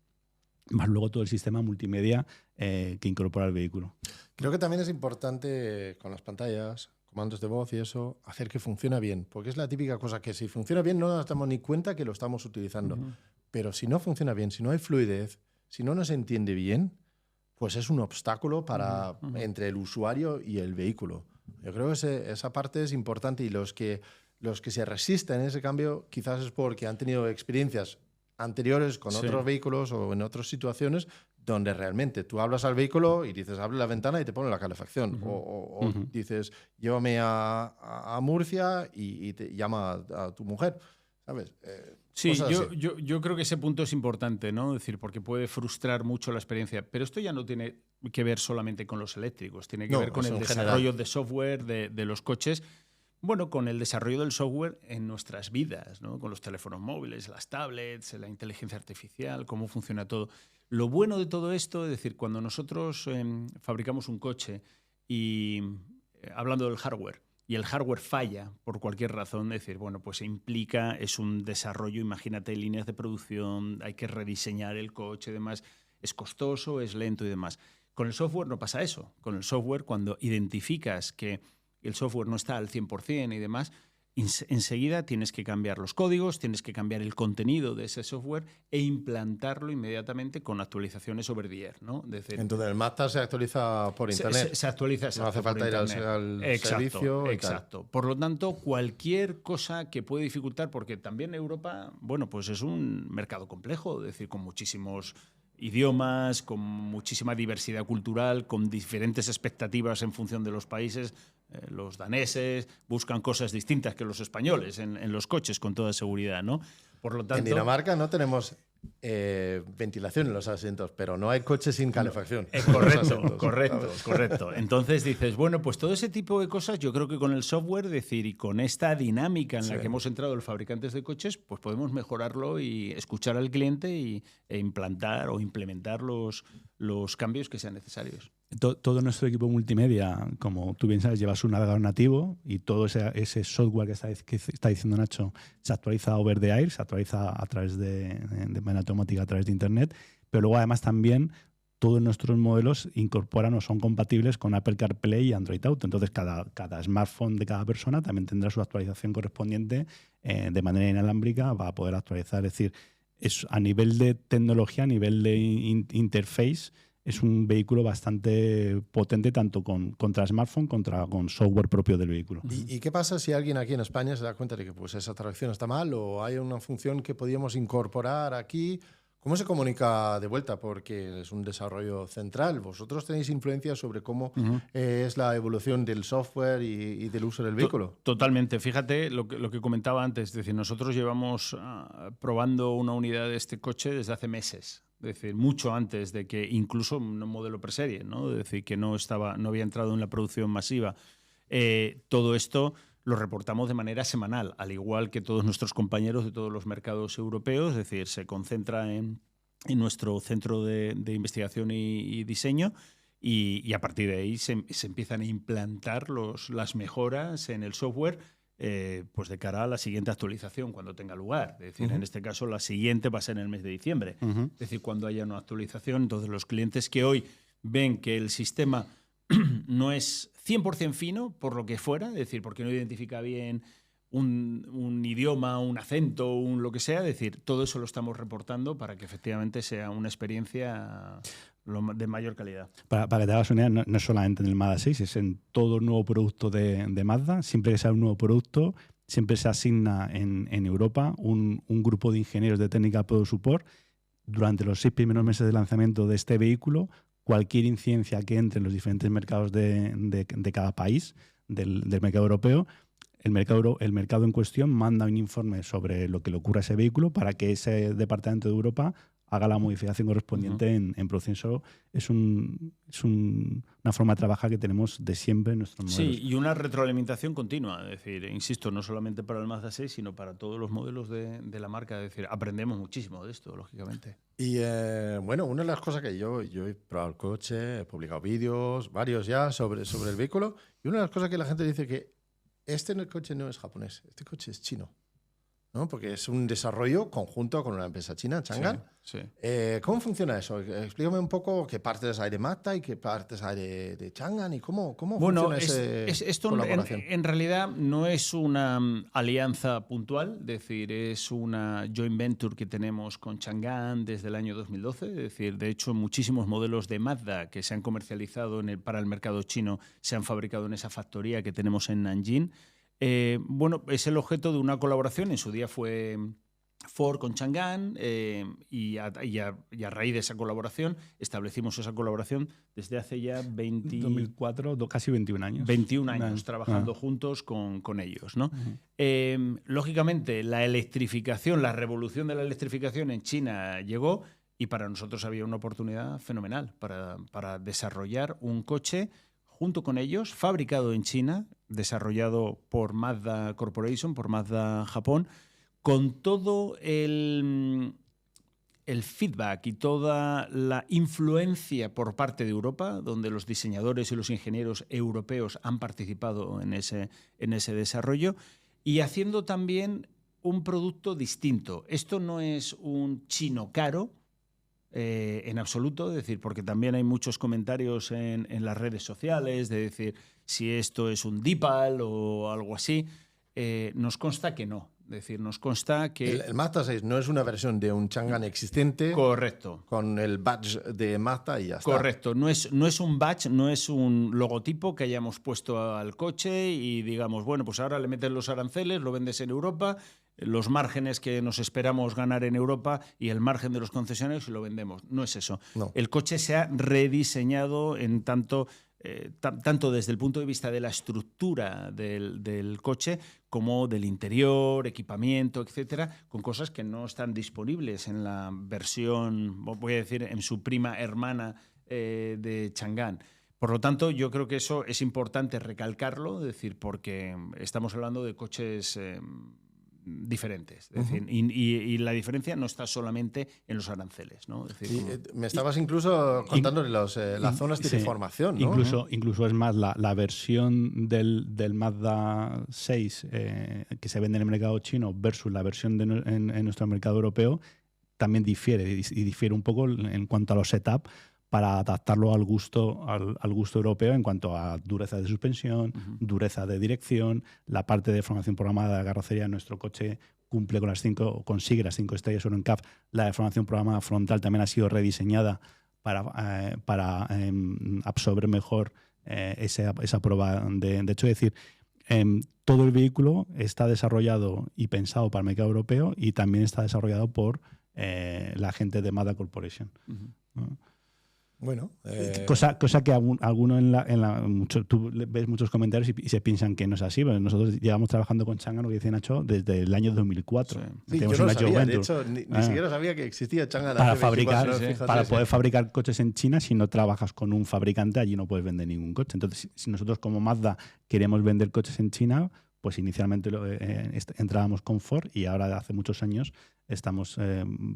C: más luego todo el sistema multimedia que incorpora el vehículo.
A: Creo que también es importante con las pantallas, comandos de voz y eso, hacer que funcione bien. Porque es la típica cosa que si funciona bien no nos damos ni cuenta que lo estamos utilizando. Pero si no funciona bien, si no hay fluidez, si no nos entiende bien, pues es un obstáculo entre el usuario y el vehículo. Yo creo que esa parte es importante y los que se resisten a ese cambio quizás es porque han tenido experiencias anteriores con otros vehículos o en otras situaciones donde realmente tú hablas al vehículo y dices abre la ventana y te pone la calefacción o dices llévame a Murcia y te llama a tu mujer, ¿sabes?
B: Sí, yo creo que ese punto es importante, ¿no? Es decir, porque puede frustrar mucho la experiencia. Pero esto ya no tiene que ver solamente con los eléctricos, tiene que ver con el desarrollo de software de los coches. Bueno, con el desarrollo del software en nuestras vidas, ¿no? Con los teléfonos móviles, las tablets, la inteligencia artificial, cómo funciona todo. Lo bueno de todo esto es decir, cuando nosotros fabricamos un coche y hablando del hardware, y el hardware falla por cualquier razón, es decir, bueno, pues es un desarrollo, imagínate, líneas de producción, hay que rediseñar el coche y demás, es costoso, es lento y demás. Con el software no pasa eso. Con el software, cuando identificas que el software no está al 100% y demás, enseguida tienes que cambiar los códigos, tienes que cambiar el contenido de ese software e implantarlo inmediatamente con actualizaciones over the air, ¿no?
A: Entonces el Mazda se actualiza por internet.
B: Se actualiza,
A: no hace falta ir al servicio.
B: Exacto. Por lo tanto, cualquier cosa que puede dificultar, porque también Europa, bueno, pues es un mercado complejo, es decir, con muchísimos idiomas, con muchísima diversidad cultural, con diferentes expectativas en función de los países. Los daneses buscan cosas distintas que los españoles en los coches, con toda seguridad, ¿no? Por lo tanto,
A: en Dinamarca no tenemos ventilación en los asientos, pero no hay coches sin calefacción.
B: Correcto. Entonces dices, bueno, pues todo ese tipo de cosas yo creo que con el software, y con esta dinámica en la que hemos entrado los fabricantes de coches, pues podemos mejorarlo y escuchar al cliente e implantar o implementar los cambios que sean necesarios.
C: Todo nuestro equipo multimedia, como tú bien sabes, lleva su navegador nativo y todo ese software que está diciendo Nacho se actualiza over the air, se actualiza a través de manera automática a través de Internet, pero luego además también todos nuestros modelos incorporan o son compatibles con Apple CarPlay y Android Auto. Entonces cada smartphone de cada persona también tendrá su actualización correspondiente de manera inalámbrica para poder actualizar. Es decir, a nivel de tecnología, a nivel de interface, es un vehículo bastante potente, tanto contra smartphone, con software propio del vehículo.
A: ¿Y qué pasa si alguien aquí en España se da cuenta de que pues, esa tracción está mal o hay una función que podíamos incorporar aquí? ¿Cómo se comunica de vuelta? Porque es un desarrollo central. ¿Vosotros tenéis influencia sobre cómo es la evolución del software y del uso del vehículo?
B: Totalmente. Fíjate lo que comentaba antes. Es decir, nosotros llevamos probando una unidad de este coche desde hace meses. Es decir, mucho antes de que incluso un modelo preserie, ¿no? Es decir, que no había entrado en la producción masiva. Todo esto lo reportamos de manera semanal, al igual que todos nuestros compañeros de todos los mercados europeos. Es decir, se concentra en nuestro centro de investigación y diseño y a partir de ahí se empiezan a implantar las mejoras en el software pues de cara a la siguiente actualización cuando tenga lugar. Es decir, en este caso la siguiente va a ser en el mes de diciembre. Es decir, cuando haya una actualización, entonces los clientes que hoy ven que el sistema no es 100% fino, por lo que fuera, es decir, porque no identifica bien un idioma, un acento, lo que sea, es decir, todo eso lo estamos reportando para que efectivamente sea una experiencia de mayor calidad.
C: Para que te hagas una idea, no es solamente en el Mazda 6, es en todo nuevo producto de Mazda. Siempre que sale un nuevo producto, siempre se asigna en Europa un grupo de ingenieros de Technical Product Support. Durante los 6 primeros meses de lanzamiento de este vehículo, cualquier incidencia que entre en los diferentes mercados de cada país, del mercado europeo, el mercado en cuestión manda un informe sobre lo que le ocurre a ese vehículo para que ese departamento de Europa haga la modificación correspondiente en producción. Eso es una forma de trabajar que tenemos de siempre en nuestros modelos.
B: Sí, y una retroalimentación continua. Es decir, insisto, no solamente para el Mazda 6, sino para todos los modelos de la marca. Es decir, aprendemos muchísimo de esto, lógicamente.
A: Y bueno, una de las cosas que yo he probado el coche, he publicado vídeos, varios ya, sobre el vehículo, y una de las cosas que la gente dice que el coche no es japonés, este coche es chino, ¿no? Porque es un desarrollo conjunto con una empresa china, Changan.
B: Sí.
A: ¿Cómo funciona eso? Explícame un poco qué partes hay de Mazda y qué partes hay de Changan y cómo funciona
B: esto
A: colaboración.
B: En realidad no es una alianza puntual, es decir, es una joint venture que tenemos con Changan desde el año 2012. Es decir, de hecho, muchísimos modelos de Mazda que se han comercializado para el mercado chino se han fabricado en esa factoría que tenemos en Nanjing. Bueno, es el objeto de una colaboración. En su día fue Ford con Changan y a raíz de esa colaboración establecimos esa colaboración desde hace ya
C: 2004, casi 21 años.
B: 21 años trabajando juntos con ellos, ¿no? Lógicamente, la electrificación, la revolución de la electrificación en China llegó y para nosotros había una oportunidad fenomenal para desarrollar un coche junto con ellos, fabricado en China, desarrollado por Mazda Corporation, por Mazda Japón, con todo el feedback y toda la influencia por parte de Europa, donde los diseñadores y los ingenieros europeos han participado en ese desarrollo, y haciendo también un producto distinto. Esto no es un chino caro, en absoluto, es decir, porque también hay muchos comentarios en las redes sociales de decir si esto es un Deepal o algo así. Nos consta que no. Es decir, nos consta que...
A: El Mazda 6 no es una versión de un Changan existente.
B: Correcto.
A: Con el badge de Mazda y ya está.
B: Correcto. No es un badge, no es un logotipo que hayamos puesto al coche y digamos, bueno, pues ahora le metes los aranceles, lo vendes en Europa, los márgenes que nos esperamos ganar en Europa y el margen de los concesionarios y lo vendemos. No es eso.
A: No.
B: El coche se ha rediseñado en tanto desde el punto de vista de la estructura del coche como del interior, equipamiento, etcétera, con cosas que no están disponibles en la versión, voy a decir, en su prima hermana de Changan. Por lo tanto, yo creo que eso es importante recalcarlo, es decir, porque estamos hablando de coches diferentes. Es decir, y la diferencia no está solamente en los aranceles, ¿no? Es decir,
A: me estabas incluso contando las zonas de formación, ¿no?
C: Incluso es más, la versión del Mazda 6 que se vende en el mercado chino versus la versión en nuestro mercado europeo también difiere, y difiere un poco en cuanto a los setup para adaptarlo al gusto europeo en cuanto a dureza de suspensión, dureza de dirección, la parte de formación programada de carrocería en nuestro coche consigue las 5 estrellas Euro NCAP. La de formación programada frontal también ha sido rediseñada para absorber mejor esa prueba. De hecho, es decir, todo el vehículo está desarrollado y pensado para el mercado europeo y también está desarrollado por la gente de Mazda Corporation. ¿No?
A: Bueno,
C: cosa que algunos tú ves muchos comentarios y se piensan que no es así. Pero nosotros llevamos trabajando con Changan, lo que dice Nacho, desde el año 2004.
A: Sí, yo no sabía, de hecho, ni siquiera sabía que existía Changan.
C: Para poder fabricar coches en China, si no trabajas con un fabricante, allí no puedes vender ningún coche. Entonces, si nosotros como Mazda queremos vender coches en China, pues inicialmente entrábamos con Ford y ahora hace muchos años estamos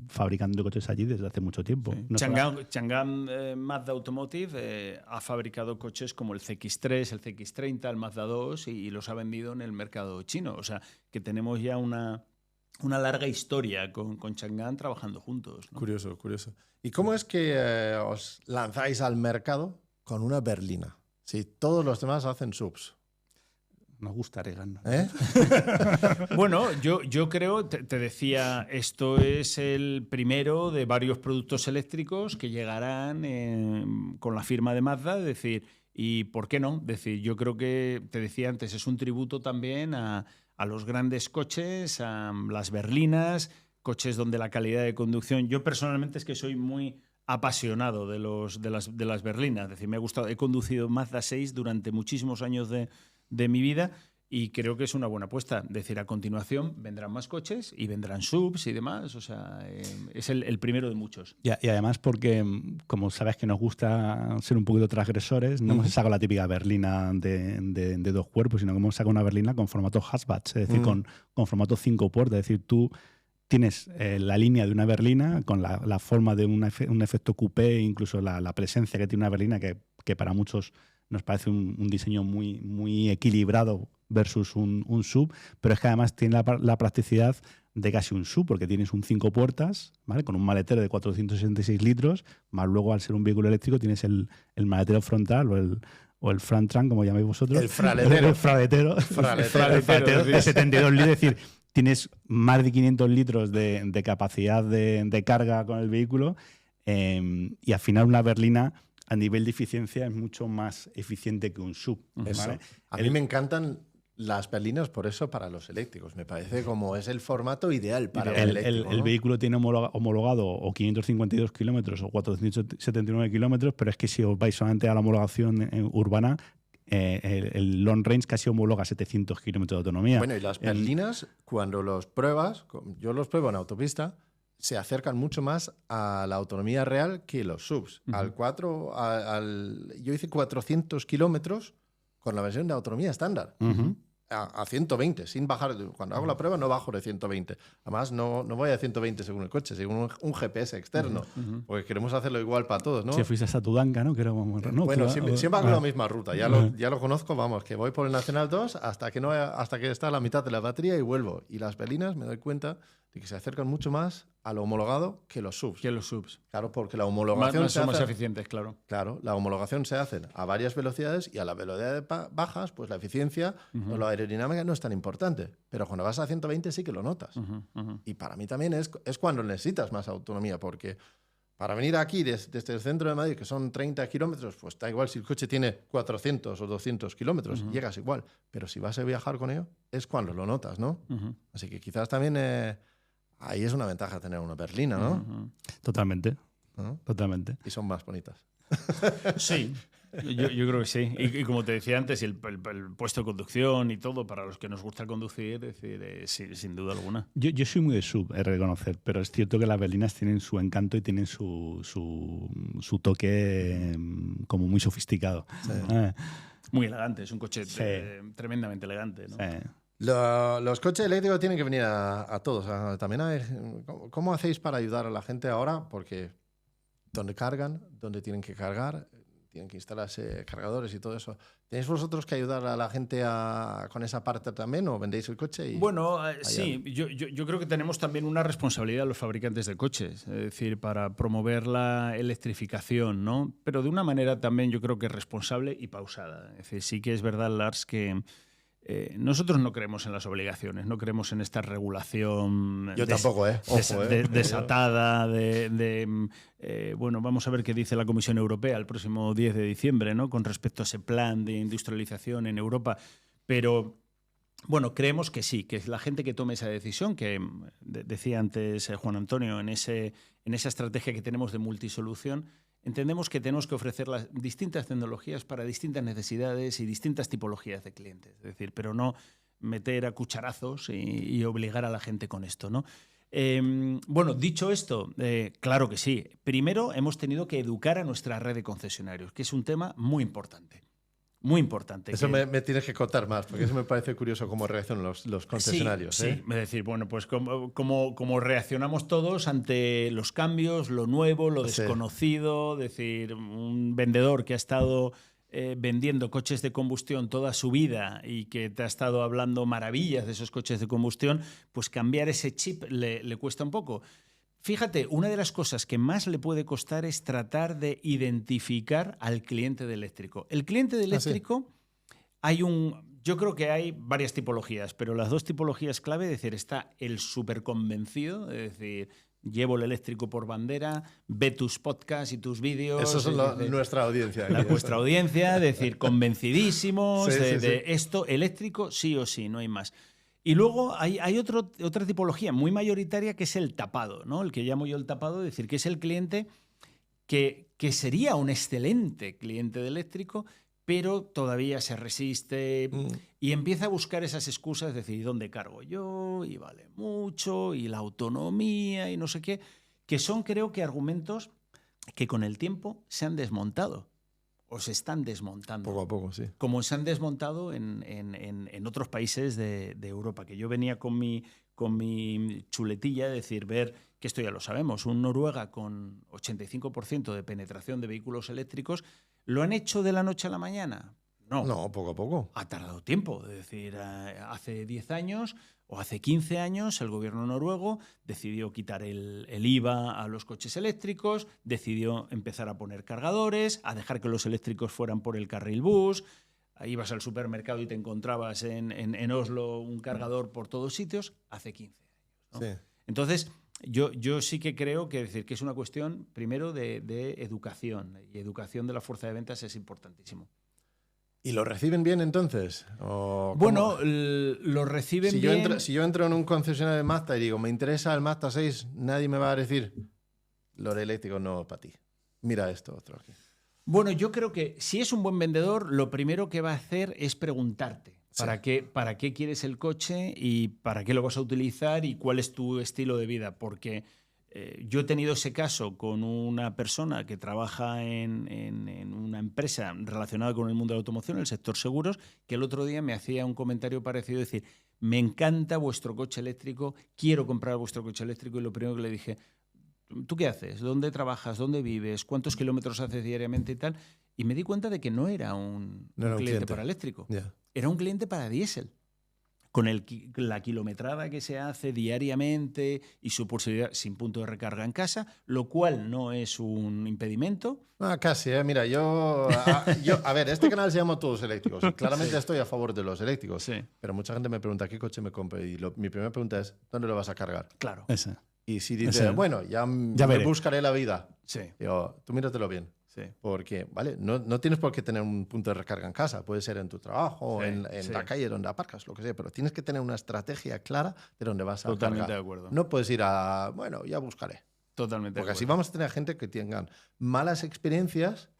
C: fabricando coches allí desde hace mucho tiempo.
B: Sí. Changan Mazda Automotive ha fabricado coches como el CX-3, el CX-30, el Mazda 2 y los ha vendido en el mercado chino. O sea, que tenemos ya una larga historia con Changan trabajando juntos, ¿no?
A: Curioso. ¿Y cómo es que os lanzáis al mercado con una berlina? Si todos los demás hacen subs.
C: Nos gusta Regan.
B: Bueno, yo creo, te decía, esto es el primero de varios productos eléctricos que llegarán con la firma de Mazda, es decir, ¿y por qué no? Es decir, yo creo que, te decía antes, es un tributo también a los grandes coches, a las berlinas, coches donde la calidad de conducción... Yo personalmente es que soy muy apasionado de las berlinas, es decir, me ha gustado, he conducido Mazda 6 durante muchísimos años de mi vida y creo que es una buena apuesta. Es decir, a continuación vendrán más coches y vendrán subs y demás. O sea, es el primero de muchos.
C: Y además porque, como sabes que nos gusta ser un poquito transgresores, no hemos sacado la típica berlina de 2 cuerpos, sino que hemos sacado una berlina con formato hatchback, es decir, con formato 5 puertas. Es decir, tú tienes la línea de una berlina con la forma de un efecto coupé, incluso la presencia que tiene una berlina que para muchos nos parece un diseño muy, muy equilibrado versus un sub, pero es que además tiene la practicidad de casi un sub, porque tienes un 5 puertas, ¿vale? Con un maletero de 466 litros, más luego al ser un vehículo eléctrico tienes el maletero frontal o el front trunk, como llamáis vosotros.
A: El fraletero.
C: El fraletero de 72 litros, es decir, tienes más de 500 litros de capacidad de carga con el vehículo y al final una berlina a nivel de eficiencia es mucho más eficiente que un sub. ¿Vale?
A: A mí me encantan las berlinas por eso para los eléctricos. Me parece como es el formato ideal para un eléctrico.
C: El vehículo tiene homologado o 552 kilómetros o 479 kilómetros, pero es que si os vais solamente a la homologación urbana, el long range casi homologa 700 kilómetros de autonomía.
A: Bueno, y las berlinas, cuando los pruebas, yo los pruebo en autopista, se acercan mucho más a la autonomía real que los subs. Yo hice 400 kilómetros con la versión de autonomía estándar. A 120, sin bajar. Cuando hago la prueba no bajo de 120. Además, no voy a 120 según el coche, según un GPS externo. Porque queremos hacerlo igual para todos, ¿no?
C: Si fuiste a Tudanca, ¿no?
A: Bueno, siempre hago la misma ruta. Ya lo conozco, vamos, que voy por el Nacional 2 hasta que está a la mitad de la batería y vuelvo. Y las berlinas me doy cuenta de que se acercan mucho más a lo homologado que los subs. Claro, porque la homologación
B: son más eficientes, claro.
A: Claro, la homologación se hace a varias velocidades y a las velocidades bajas, pues la eficiencia o la aerodinámica no es tan importante. Pero cuando vas a 120 sí que lo notas. Y para mí también es cuando necesitas más autonomía, porque para venir aquí desde el centro de Madrid, que son 30 kilómetros, pues da igual si el coche tiene 400 o 200 kilómetros, llegas igual. Pero si vas a viajar con ello, es cuando lo notas, ¿no? Así que quizás también... ahí es una ventaja tener una berlina, ¿no?
C: Totalmente.
A: ¿No?
C: Totalmente.
A: Y son más bonitas.
B: Sí, yo creo que sí. Y como te decía antes, el puesto de conducción y todo, para los que nos gusta conducir, es decir, sin duda alguna.
C: Yo soy muy de sub, he de reconocer, pero es cierto que las berlinas tienen su encanto y tienen su toque como muy sofisticado.
A: Sí.
B: Muy elegante, es un coche tremendamente elegante, ¿no?
C: Sí.
A: Los coches eléctricos tienen que venir a todos. También ¿cómo hacéis para ayudar a la gente ahora? Porque ¿dónde cargan? ¿Dónde tienen que cargar? Tienen que instalarse cargadores y todo eso. ¿Tenéis vosotros que ayudar a la gente con esa parte también o vendéis el coche?
B: Bueno, sí. Yo creo que tenemos también una responsabilidad los fabricantes de coches, es decir, para promover la electrificación, ¿no? Pero de una manera también yo creo que responsable y pausada. Es decir, sí que es verdad, Lars, que nosotros no creemos en las obligaciones, no creemos en esta regulación
A: Yo tampoco, Ojo,
B: desatada bueno, vamos a ver qué dice la Comisión Europea el próximo 10 de diciembre, ¿no? Con respecto a ese plan de industrialización en Europa. Pero, bueno, creemos que sí, que la gente que tome esa decisión, que decía antes Juan Antonio, en esa estrategia que tenemos de multisolución, entendemos que tenemos que ofrecer las distintas tecnologías para distintas necesidades y distintas tipologías de clientes. Es decir, pero no meter a cucharazos y obligar a la gente con esto, ¿no? Bueno, dicho esto, claro que sí. Primero, hemos tenido que educar a nuestra red de concesionarios, que es un tema muy importante. Muy importante.
A: Eso me tienes que contar más, porque eso me parece curioso cómo reaccionan los concesionarios.
B: Sí, es decir, bueno, pues como reaccionamos todos ante los cambios, lo nuevo, lo desconocido. Es decir, un vendedor que ha estado vendiendo coches de combustión toda su vida y que te ha estado hablando maravillas de esos coches de combustión, pues cambiar ese chip le cuesta un poco. Fíjate, una de las cosas que más le puede costar es tratar de identificar al cliente de eléctrico. El cliente de eléctrico, yo creo que hay varias tipologías, pero las dos tipologías clave, es decir, está el súper convencido, es decir, llevo el eléctrico por bandera, ve tus podcasts y tus vídeos.
A: Eso es nuestra audiencia.
B: Vuestra audiencia, es decir, convencidísimos de esto, eléctrico sí o sí, no hay más. Y luego hay otra tipología muy mayoritaria que es el tapado, ¿no? El que llamo yo el tapado, es decir, que es el cliente que sería un excelente cliente de eléctrico, pero todavía se resiste y empieza a buscar esas excusas, es decir, ¿dónde cargo yo? Y vale mucho, y la autonomía, y no sé qué, que son, creo que, argumentos que con el tiempo se han desmontado. O se están desmontando.
A: Poco a poco, sí.
B: Como se han desmontado en otros países de Europa. Que yo venía con mi chuletilla, es decir, ver que esto ya lo sabemos, un Noruega con 85% de penetración de vehículos eléctricos, ¿lo han hecho de la noche a la mañana? No,
A: poco a poco.
B: Ha tardado tiempo. Es decir, hace 10 años o hace 15 años el gobierno noruego decidió quitar el IVA a los coches eléctricos, decidió empezar a poner cargadores, a dejar que los eléctricos fueran por el carril bus. Ibas al supermercado y te encontrabas en Oslo un cargador por todos sitios hace 15 años, ¿no?
A: Sí.
B: Entonces, yo sí que creo que es una cuestión, primero, de educación. Y educación de la fuerza de ventas es importantísimo.
A: ¿Y lo reciben bien entonces?
B: Bueno, lo reciben bien.
A: Si yo entro en un concesionario de Mazda y digo, me interesa el Mazda 6, nadie me va a decir, lo de eléctrico no para ti. Mira esto otro aquí.
B: Bueno, yo creo que si es un buen vendedor, lo primero que va a hacer es preguntarte para qué quieres el coche y para qué lo vas a utilizar y cuál es tu estilo de vida. Porque yo he tenido ese caso con una persona que trabaja en una empresa relacionada con el mundo de la automoción, el sector seguros, que el otro día me hacía un comentario parecido, decir, me encanta vuestro coche eléctrico, quiero comprar vuestro coche eléctrico, y lo primero que le dije, ¿tú qué haces? ¿Dónde trabajas? ¿Dónde vives? ¿Cuántos kilómetros haces diariamente y tal? Y me di cuenta de que no era un cliente para eléctrico, era un cliente para diésel. Con la kilometrada que se hace diariamente y su posibilidad sin punto de recarga en casa, lo cual no es un impedimento.
A: Casi, mira, a ver, este canal se llama Todos Eléctricos. Claramente estoy a favor de los eléctricos, pero mucha gente me pregunta qué coche me compro y mi primera pregunta es, ¿dónde lo vas a cargar?
B: Claro.
A: Y si dice, bueno, ya me buscaré la vida, digo, tú míratelo bien.
B: Sí.
A: Porque, ¿vale? No tienes por qué tener un punto de recarga en casa. Puede ser en tu trabajo, en la calle donde aparcas, lo que sea. Pero tienes que tener una estrategia clara de dónde vas a
B: Totalmente
A: cargar.
B: De acuerdo.
A: No puedes ir bueno, ya buscaré.
B: Totalmente
A: Porque así vamos a tener gente que tengan malas experiencias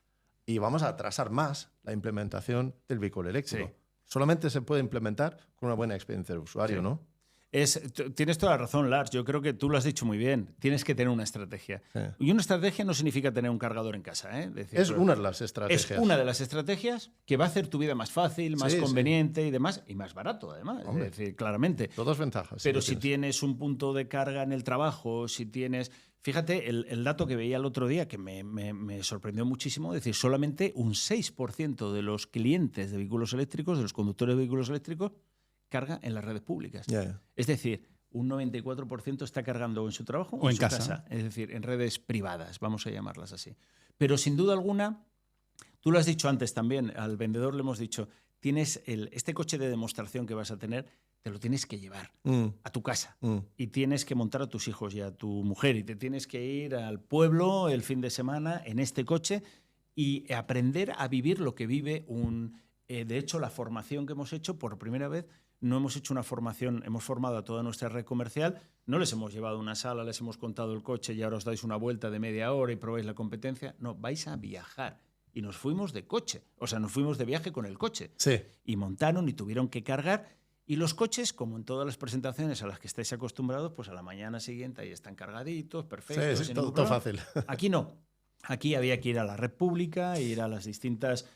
A: y vamos a atrasar más la implementación del vehículo eléctrico.
B: Sí.
A: Solamente se puede implementar con una buena experiencia del usuario, ¿no?
B: Tienes toda la razón, Lars. Yo creo que tú lo has dicho muy bien. Tienes que tener una estrategia. Y una estrategia no significa tener un cargador en casa.
A: Es una de las estrategias.
B: Es una de las estrategias que va a hacer tu vida más fácil, más conveniente y demás, y más barato, además.
A: Hombre,
B: es decir, claramente.
A: Todas ventajas.
B: Pero si tienes un punto de carga en el trabajo, si tienes... Fíjate, el dato que veía el otro día, que me sorprendió muchísimo, es decir, solamente un 6% de los clientes de vehículos eléctricos, de los conductores de vehículos eléctricos, carga en las redes públicas. Es decir, un 94% está cargando en su trabajo o en su casa. Es decir, en redes privadas, vamos a llamarlas así. Pero sin duda alguna, tú lo has dicho antes también, al vendedor le hemos dicho, tienes este coche de demostración que vas a tener, te lo tienes que llevar a tu casa y tienes que montar a tus hijos y a tu mujer y te tienes que ir al pueblo el fin de semana en este coche y aprender a vivir lo que vive de hecho, la formación que hemos hecho por primera vez, no hemos hecho una formación, hemos formado a toda nuestra red comercial, no les hemos llevado a una sala, les hemos contado el coche y ahora os dais una vuelta de media hora y probáis la competencia. No, vais a viajar. Y nos fuimos de coche, o sea, nos fuimos de viaje con el coche.
A: Sí.
B: Y montaron y tuvieron que cargar. Y los coches, como en todas las presentaciones a las que estáis acostumbrados, pues a la mañana siguiente ahí están cargaditos, perfectos.
A: Sí, todo fácil.
B: Aquí no. Aquí había que ir a la red pública, ir a las distintas...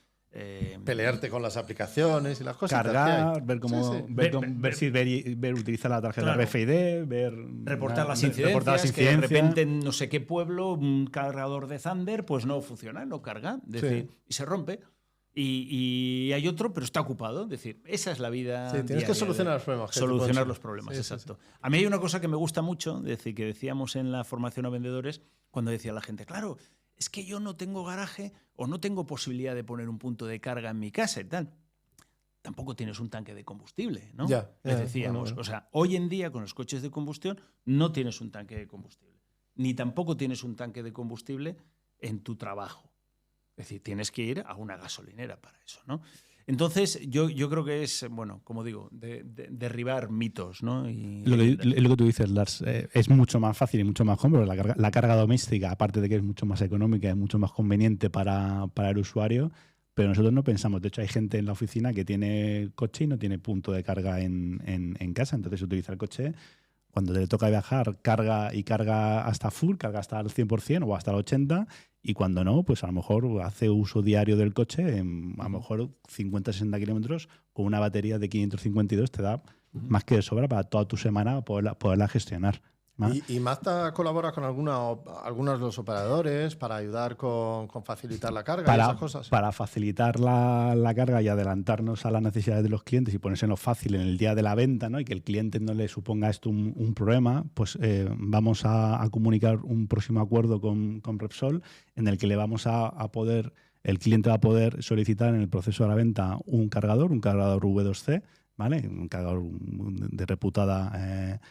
A: pelearte con las aplicaciones y las cosas.
C: Cargar, ver cómo utilizar la tarjeta RFID,
B: reportar las incidencias, que de repente en no sé qué pueblo un cargador de Thunder pues no funciona, no carga, y se rompe. Y hay otro, pero está ocupado. Es decir, esa es la vida.
A: Sí, tienes que solucionar los problemas.
B: Solucionar los problemas, exacto. Sí. A mí hay una cosa que me gusta mucho, decir, que decíamos en la formación a vendedores, cuando decía la gente, claro, es que yo no tengo garaje o no tengo posibilidad de poner un punto de carga en mi casa y tal. Tampoco tienes un tanque de combustible, ¿no? Les decíamos. Bueno. O sea, hoy en día con los coches de combustión no tienes un tanque de combustible. Ni tampoco tienes un tanque de combustible en tu trabajo. Es decir, tienes que ir a una gasolinera para eso, ¿no? Entonces, yo creo que es, bueno, como digo, derribar mitos, ¿no? Y
C: lo que tú dices, Lars, es mucho más fácil y mucho más cómodo. La carga doméstica, aparte de que es mucho más económica, es mucho más conveniente para el usuario, pero nosotros no pensamos. De hecho, hay gente en la oficina que tiene coche y no tiene punto de carga en casa. Entonces, utiliza el coche. Cuando le toca viajar, carga hasta full, carga hasta el 100% o hasta el 80%, y cuando no, pues a lo mejor hace uso diario del coche, a lo mejor 50-60 kilómetros, con una batería de 552 te da más que de sobra para toda tu semana poderla gestionar. ¿no?
A: ¿Y Mazda colabora con algunos de los operadores para ayudar con facilitar la carga y esas cosas?
C: Para facilitar la carga y adelantarnos a las necesidades de los clientes y ponérselo fácil en el día de la venta, ¿no? Y que el cliente no le suponga esto un problema, pues vamos a comunicar un próximo acuerdo con Repsol en el que el cliente va a poder solicitar en el proceso de la venta un cargador V2C, ¿vale? Un cargador de reputada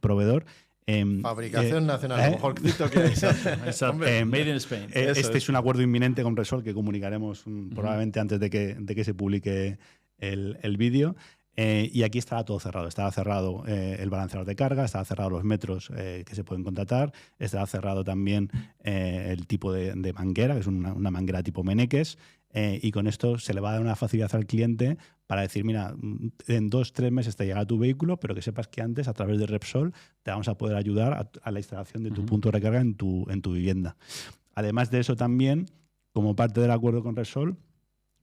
C: proveedor.
A: Fabricación nacional, a lo mejor que hay.
B: Made in Spain.
C: Este es un acuerdo inminente con Repsol que comunicaremos probablemente antes de que se publique el vídeo. Y aquí estará todo cerrado. Estará cerrado el balanceador de carga, estará cerrado los metros que se pueden contratar, estará cerrado también el tipo de manguera, que es una manguera tipo Meneques. Y con esto se le va a dar una facilidad al cliente para decir, mira, en 2-3 meses te llega tu vehículo, pero que sepas que antes, a través de Repsol, te vamos a poder ayudar a la instalación de tu punto de recarga en tu vivienda. Además de eso también, como parte del acuerdo con Repsol,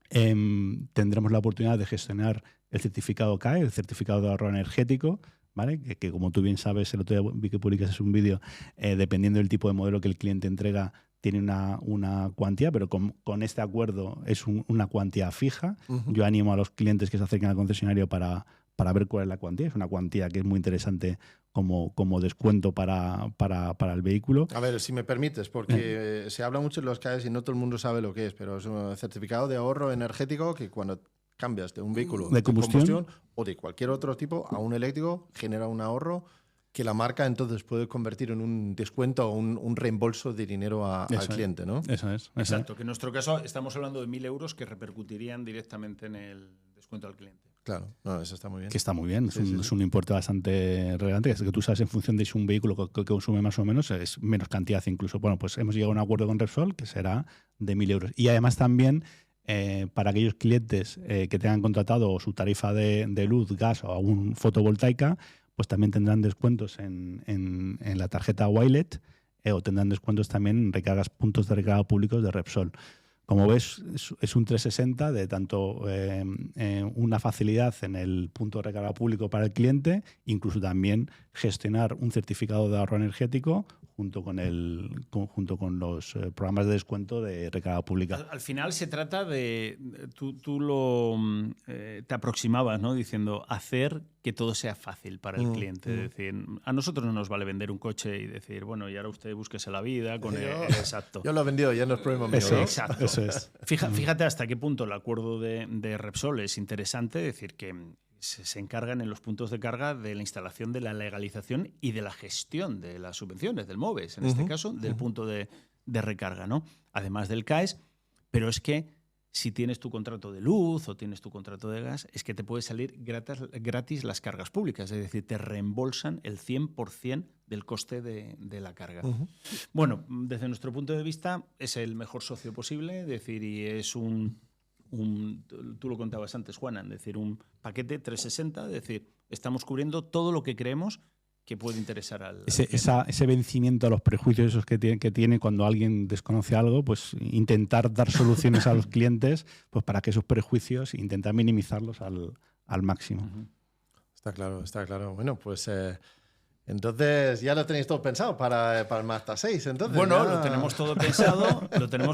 C: tendremos la oportunidad de gestionar el certificado CAE, el certificado de ahorro energético, ¿vale? Que como tú bien sabes, el otro día vi que publicas un vídeo, dependiendo del tipo de modelo que el cliente entrega, tiene una cuantía, pero con este acuerdo es una cuantía fija. Yo animo a los clientes que se acerquen al concesionario para ver cuál es la cuantía. Es una cuantía que es muy interesante como descuento para el vehículo.
A: A ver, si me permites, porque se habla mucho en los CAEs y no todo el mundo sabe lo que es, pero es un certificado de ahorro energético que cuando cambias de un vehículo
C: de combustión
A: o de cualquier otro tipo a un eléctrico genera un ahorro que la marca entonces puede convertir en un descuento o un reembolso de dinero al cliente, ¿no?
C: Eso es.
B: Exacto, que en nuestro caso estamos hablando de 1.000 euros que repercutirían directamente en el descuento al cliente.
A: Claro, no, eso está muy bien.
C: Que está muy bien, es un importe bastante relevante, que tú sabes en función de si un vehículo que consume más o menos es menos cantidad incluso. Bueno, pues hemos llegado a un acuerdo con Repsol que será de 1.000 euros. Y además también para aquellos clientes que tengan contratado su tarifa de luz, gas o aún fotovoltaica, pues también tendrán descuentos en la tarjeta Wilet o tendrán descuentos también en puntos de recarga públicos de Repsol. Como ves, es un 360 de tanto una facilidad en el punto de recarga público para el cliente, incluso también gestionar un certificado de ahorro energético junto con los programas de descuento de recarga pública.
B: Al final se trata de, te aproximabas, ¿no? Diciendo hacer que todo sea fácil para el cliente. Es decir, a nosotros no nos vale vender un coche y decir, bueno, y ahora usted búsquese la vida con exacto.
A: Yo lo he vendido, ya no es problema mío.
B: Exacto.
C: Eso es.
B: Fíjate hasta qué punto el acuerdo de Repsol es interesante, decir que se encargan en los puntos de carga de la instalación, de la legalización y de la gestión de las subvenciones, del MOVES, en este caso, del punto de recarga, ¿no? Además del CAES, pero es que si tienes tu contrato de luz o tienes tu contrato de gas, es que te puede salir gratis las cargas públicas, es decir, te reembolsan el 100% del coste de la carga. Bueno, desde nuestro punto de vista es el mejor socio posible, es decir, y es tú lo contabas antes, Juana, es decir, un paquete 360, es decir, estamos cubriendo todo lo que creemos que puede interesar al
C: ese vencimiento a los prejuicios esos que tiene cuando alguien desconoce algo, pues intentar dar soluciones a los clientes, pues para que esos prejuicios, intentar minimizarlos al máximo.
A: Está claro. Bueno, pues entonces ya lo tenéis todo pensado para el Mazda 6. Entonces,
B: bueno,
A: ya...
B: lo tenemos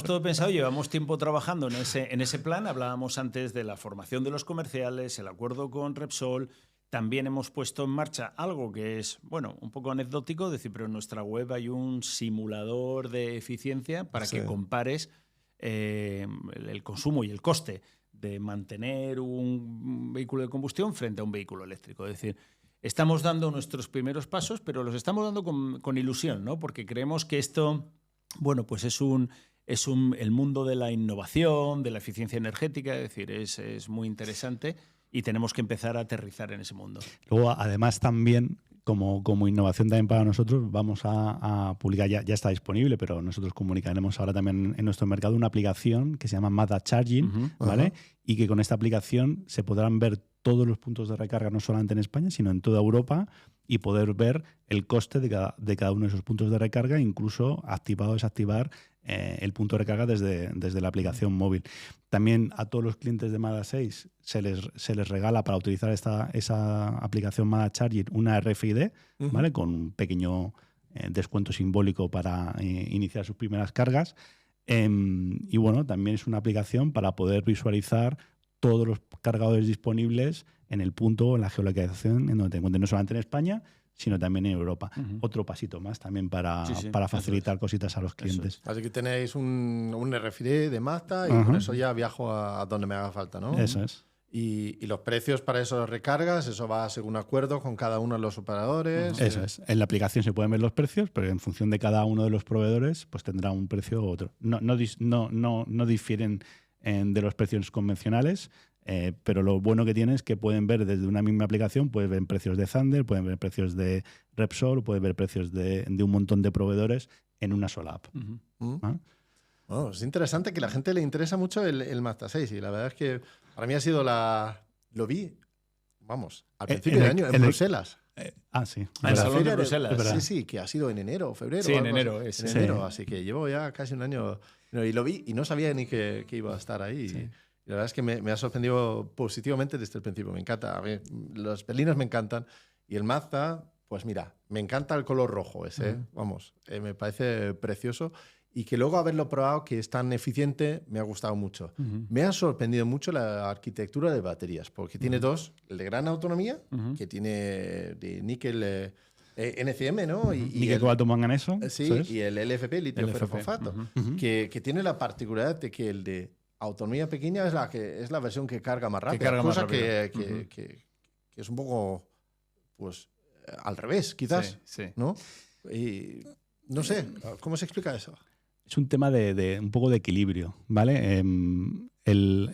B: todo pensado, llevamos tiempo trabajando en ese plan. Hablábamos antes de la formación de los comerciales, el acuerdo con Repsol. También hemos puesto en marcha algo que es, bueno, un poco anecdótico, decir, pero en nuestra web hay un simulador de eficiencia para que compares el consumo y el coste de mantener un vehículo de combustión frente a un vehículo eléctrico. Es decir, estamos dando nuestros primeros pasos, pero los estamos dando con ilusión, ¿no? Porque creemos que esto, bueno, pues es el mundo de la innovación, de la eficiencia energética, es decir, es muy interesante y tenemos que empezar a aterrizar en ese mundo.
C: Luego, además, también, como innovación también para nosotros, vamos a publicar, ya está disponible, pero nosotros comunicaremos ahora también en nuestro mercado una aplicación que se llama Mazda Charging, ¿vale? Y que con esta aplicación se podrán ver todos los puntos de recarga, no solamente en España, sino en toda Europa, y poder ver el coste de cada uno de esos puntos de recarga, incluso activar o desactivar el punto de recarga desde la aplicación móvil. También a todos los clientes de Mazda 6 se les regala para utilizar esa aplicación Mazda Charging una RFID, ¿vale? Con un pequeño descuento simbólico para iniciar sus primeras cargas. Y bueno, también es una aplicación para poder visualizar todos los cargadores disponibles en el punto, en la geolocalización en donde te encuentres, no solamente en España, sino también en Europa. Otro pasito más también para facilitar cositas a los clientes.
A: Así que tenéis un RFID de Mazda y con eso ya viajo a donde me haga falta, ¿no?
C: Eso es.
A: Y los precios para esas recargas, eso va según acuerdo con cada uno de los operadores.
C: Eso es. En la aplicación se pueden ver los precios, pero en función de cada uno de los proveedores, pues tendrá un precio u otro. No difieren de los precios convencionales, pero lo bueno que tiene es que pueden ver desde una misma aplicación, pueden ver precios de Thunder, pueden ver precios de Repsol, pueden ver precios de un montón de proveedores en una sola app. ¿Ah?
A: Bueno, es interesante que a la gente le interesa mucho el Mazda 6 y la verdad es que para mí ha sido lo vi, vamos, al principio del año en Bruselas.
C: Sí.
B: En el Salón de Bruselas.
A: Sí, que ha sido en enero o febrero.
B: Sí, en enero.
A: En enero, así que llevo ya casi un año y lo vi y no sabía ni que iba a estar ahí. Sí. Y la verdad es que me ha sorprendido positivamente desde el principio. Me encanta. A mí, los berlinos me encantan. Y el Mazda, pues mira, me encanta el color rojo ese. Vamos, me parece precioso. Y que luego haberlo probado, que es tan eficiente, me ha gustado mucho. Me ha sorprendido mucho la arquitectura de baterías, porque tiene dos, el de gran autonomía, que tiene de níquel NCM, ¿no?
C: Níquel, cobalto, manganeso.
A: Sí, ¿sabes? Y el LFP, litio ferrofosfato, que tiene la particularidad de que el de autonomía pequeña es la versión que carga más rápido. Cosa que es un poco, pues, al revés, quizás, ¿no? Y no sé, ¿cómo se explica eso?
C: Es un tema de un poco de equilibrio, ¿vale?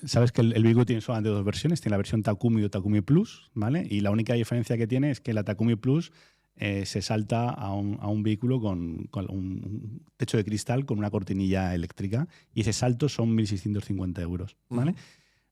C: Sabes que el vehículo tiene solamente dos versiones, tiene la versión Takumi o Takumi Plus, ¿vale? Y la única diferencia que tiene es que la Takumi Plus se salta a un vehículo con un techo de cristal con una cortinilla eléctrica y ese salto son 1.650 euros, ¿vale?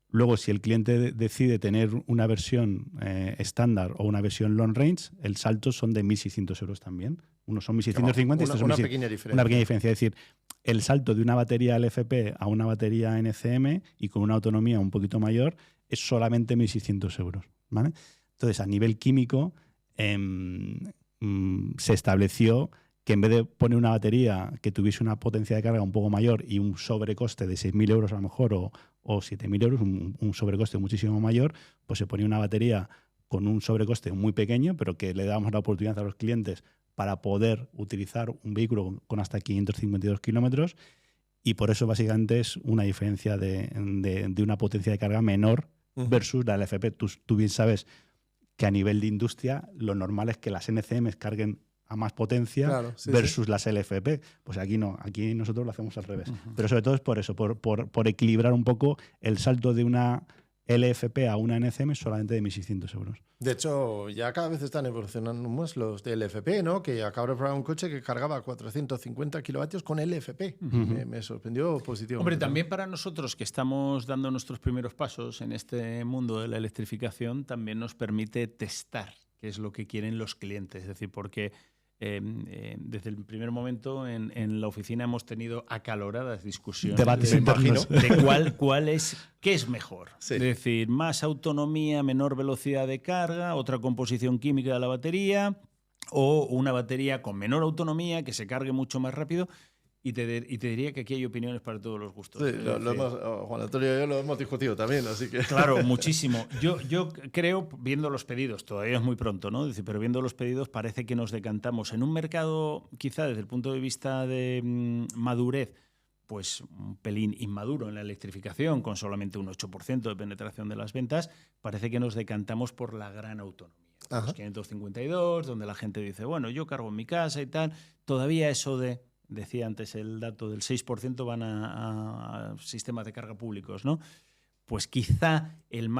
C: Luego, si el cliente decide tener una versión estándar o una versión long range, el salto son de 1.600 euros también. Unos son 1.650 y estos son
A: una pequeña diferencia.
C: Una pequeña diferencia. Es decir, el salto de una batería LFP a una batería NCM y con una autonomía un poquito mayor es solamente 1.600 euros, ¿vale? Entonces, a nivel químico, se estableció que en vez de poner una batería que tuviese una potencia de carga un poco mayor y un sobrecoste de 6.000 euros a lo mejor o 7.000 euros, un sobrecoste muchísimo mayor, pues se ponía una batería con un sobrecoste muy pequeño, pero que le damos la oportunidad a los clientes para poder utilizar un vehículo con hasta 552 kilómetros, y por eso básicamente es una diferencia de una potencia de carga menor versus la LFP. Tú bien sabes que a nivel de industria lo normal es que las NCMs carguen a más potencia versus las LFP. Pues aquí no, aquí nosotros lo hacemos al revés. Pero sobre todo es por eso, por equilibrar un poco el salto de una LFP a una NCM solamente de 1.600 euros.
A: De hecho, ya cada vez están evolucionando más los de LFP, ¿no? Que acabo de probar un coche que cargaba 450 kilovatios con LFP. Me sorprendió positivamente.
B: Hombre, también para nosotros que estamos dando nuestros primeros pasos en este mundo de la electrificación, también nos permite testar qué es lo que quieren los clientes. Es decir, porque desde el primer momento en la oficina hemos tenido acaloradas discusiones
C: debates internos
B: de qué es mejor.
A: Sí.
B: Es decir, más autonomía, menor velocidad de carga, otra composición química de la batería o una batería con menor autonomía que se cargue mucho más rápido. Y te diría que aquí hay opiniones para todos los gustos.
A: Sí, Juan Antonio y yo lo hemos discutido también, así que...
B: Claro, muchísimo. Yo creo, viendo los pedidos, todavía es muy pronto, ¿no? Pero viendo los pedidos parece que nos decantamos en un mercado, quizá desde el punto de vista de madurez, pues un pelín inmaduro en la electrificación, con solamente un 8% de penetración de las ventas, parece que nos decantamos por la gran autonomía. Los 552, donde la gente dice, bueno, yo cargo en mi casa y tal. Todavía eso de... Decía antes el dato del 6% van a sistemas de carga públicos, ¿no? Pues quizá el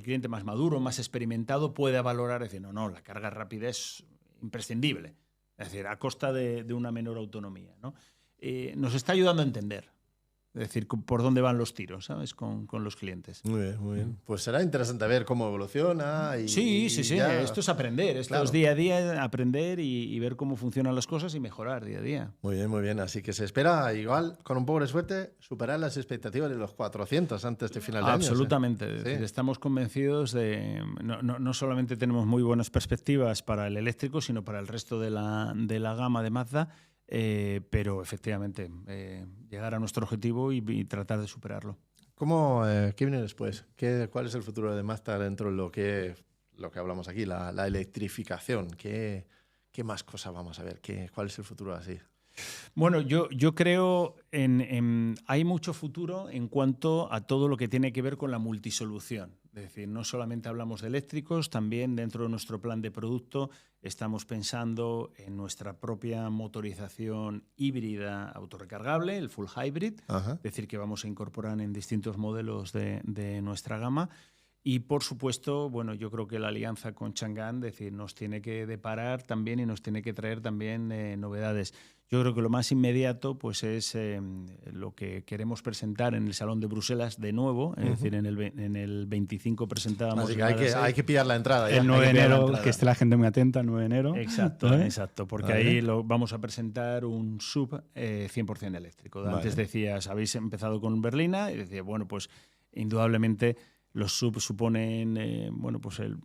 B: cliente más maduro, más experimentado, pueda valorar, decir, no, la carga rápida es imprescindible, es decir, a costa de una menor autonomía, ¿no? Nos está ayudando a entender, es decir, por dónde van los tiros, ¿sabes? Con los clientes.
A: Muy bien, muy bien. Pues será interesante ver cómo evoluciona.
B: Sí. Esto es aprender. Esto es día a día aprender y ver cómo funcionan las cosas y mejorar día a día.
A: Muy bien, muy bien. Así que se espera, igual, con un poco de suerte, superar las expectativas de los 400 antes de final de año.
B: Absolutamente.
A: ¿Sí?
B: Estamos convencidos de... No solamente tenemos muy buenas perspectivas para el eléctrico, sino para el resto de la gama de Mazda. Pero efectivamente, llegar a nuestro objetivo y tratar de superarlo.
A: ¿Qué viene después? ¿Cuál es el futuro de Mazda dentro de lo que hablamos aquí, la electrificación? ¿Qué más cosas vamos a ver? ¿Cuál es el futuro así?
B: Bueno, yo creo hay mucho futuro en cuanto a todo lo que tiene que ver con la multisolución. Es decir, no solamente hablamos de eléctricos, también dentro de nuestro plan de producto estamos pensando en nuestra propia motorización híbrida autorrecargable, el full hybrid. Es decir, que vamos a incorporar en distintos modelos de nuestra gama. Y, por supuesto, bueno, yo creo que la alianza con Chang'an, decir, nos tiene que deparar también y nos tiene que traer también novedades. Yo creo que lo más inmediato pues, es lo que queremos presentar en el Salón de Bruselas de nuevo. Es decir, en el 25 presentábamos...
A: Así que hay que pillar la entrada.
C: El 9 de enero, que esté la gente muy atenta, el 9 de enero.
B: Exacto, porque ahí vamos a presentar un sub 100% eléctrico. Antes decías, habéis empezado con berlina y decía, bueno, pues indudablemente... Los subs suponen pues el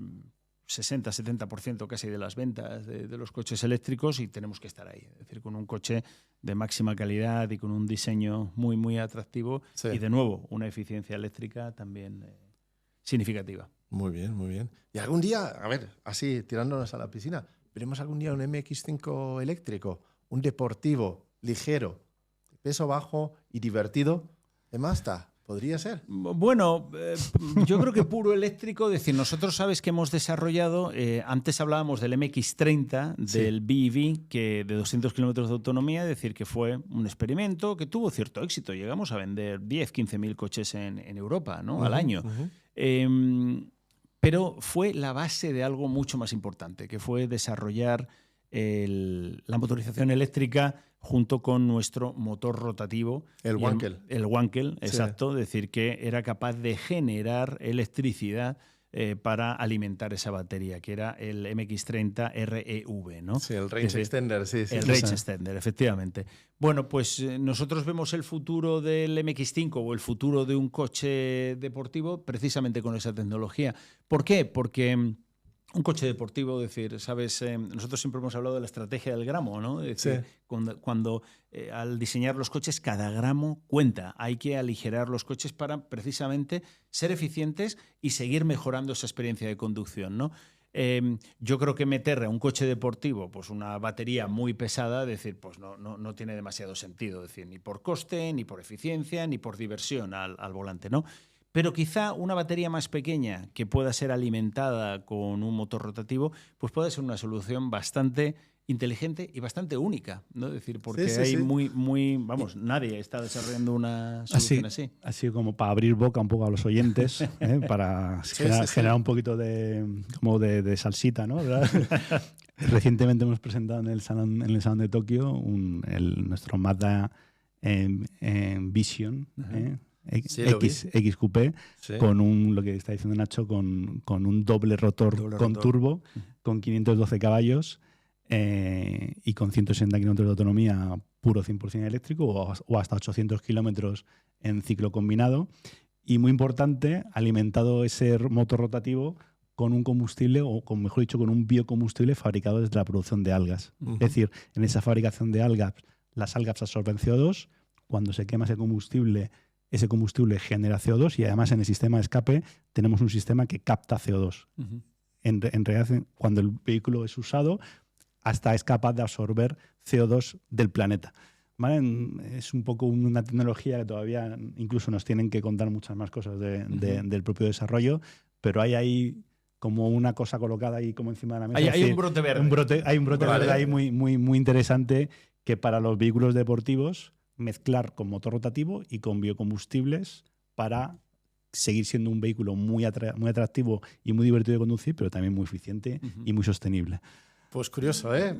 B: 60-70% casi de las ventas de los coches eléctricos y tenemos que estar ahí. Es decir, con un coche de máxima calidad y con un diseño muy, muy atractivo y, de nuevo, una eficiencia eléctrica también significativa.
A: Muy bien, muy bien. Y algún día, a ver, así tirándonos a la piscina, veremos algún día un MX5 eléctrico, un deportivo, ligero, de peso bajo y divertido de Mazda. ¿Podría ser?
B: Bueno, yo creo que puro eléctrico. Es decir, nosotros sabes que hemos desarrollado, antes hablábamos del MX30, del BEV, que de 200 kilómetros de autonomía, es decir, que fue un experimento que tuvo cierto éxito. Llegamos a vender 10-15 mil coches en Europa, ¿no? Al año. Pero fue la base de algo mucho más importante, que fue desarrollar la motorización eléctrica junto con nuestro motor rotativo.
A: El Wankel.
B: El Wankel, exacto. Es decir, que era capaz de generar electricidad para alimentar esa batería, que era el MX30 REV, ¿no?
A: Sí, el Range Extender, sí.
B: El Range Extender, efectivamente. Bueno, pues nosotros vemos el futuro del MX5 o el futuro de un coche deportivo precisamente con esa tecnología. ¿Por qué? Porque Un coche deportivo, es decir, ¿sabes? Nosotros siempre hemos hablado de la estrategia del gramo, ¿no? Es decir, cuando al diseñar los coches, cada gramo cuenta. Hay que aligerar los coches para precisamente ser eficientes y seguir mejorando esa experiencia de conducción, ¿no? Yo creo que meter a un coche deportivo pues una batería muy pesada, es decir, pues no tiene demasiado sentido, es decir, ni por coste, ni por eficiencia, ni por diversión al volante, ¿no? Pero quizá una batería más pequeña que pueda ser alimentada con un motor rotativo, pues puede ser una solución bastante inteligente y bastante única, ¿no? Es decir, porque nadie está desarrollando una solución así.
C: Así como para abrir boca un poco a los oyentes, para generar un poquito de salsita, ¿no? Recientemente hemos presentado en el Salón de Tokio nuestro Mazda Vision, XQP, con lo que está diciendo Nacho, con un doble rotor con turbo, con 512 caballos y con 160 kilómetros de autonomía puro 100% eléctrico o hasta 800 kilómetros en ciclo combinado. Y muy importante, alimentado ese motor rotativo con un combustible, o mejor dicho, con un biocombustible fabricado desde la producción de algas. Es decir, en esa fabricación de algas, las algas absorben CO2, cuando se quema ese combustible genera CO2 y además en el sistema de escape tenemos un sistema que capta CO2. En realidad, cuando el vehículo es usado, hasta es capaz de absorber CO2 del planeta. ¿Vale? Es un poco una tecnología que todavía incluso nos tienen que contar muchas más cosas del propio desarrollo, pero hay ahí como una cosa colocada ahí como encima de la mesa.
B: Hay un brote verde.
C: Hay un brote verde ahí muy interesante que para los vehículos deportivos mezclar con motor rotativo y con biocombustibles para seguir siendo un vehículo muy atractivo y muy divertido de conducir, pero también muy eficiente y muy sostenible.
A: Pues curioso, ¿eh?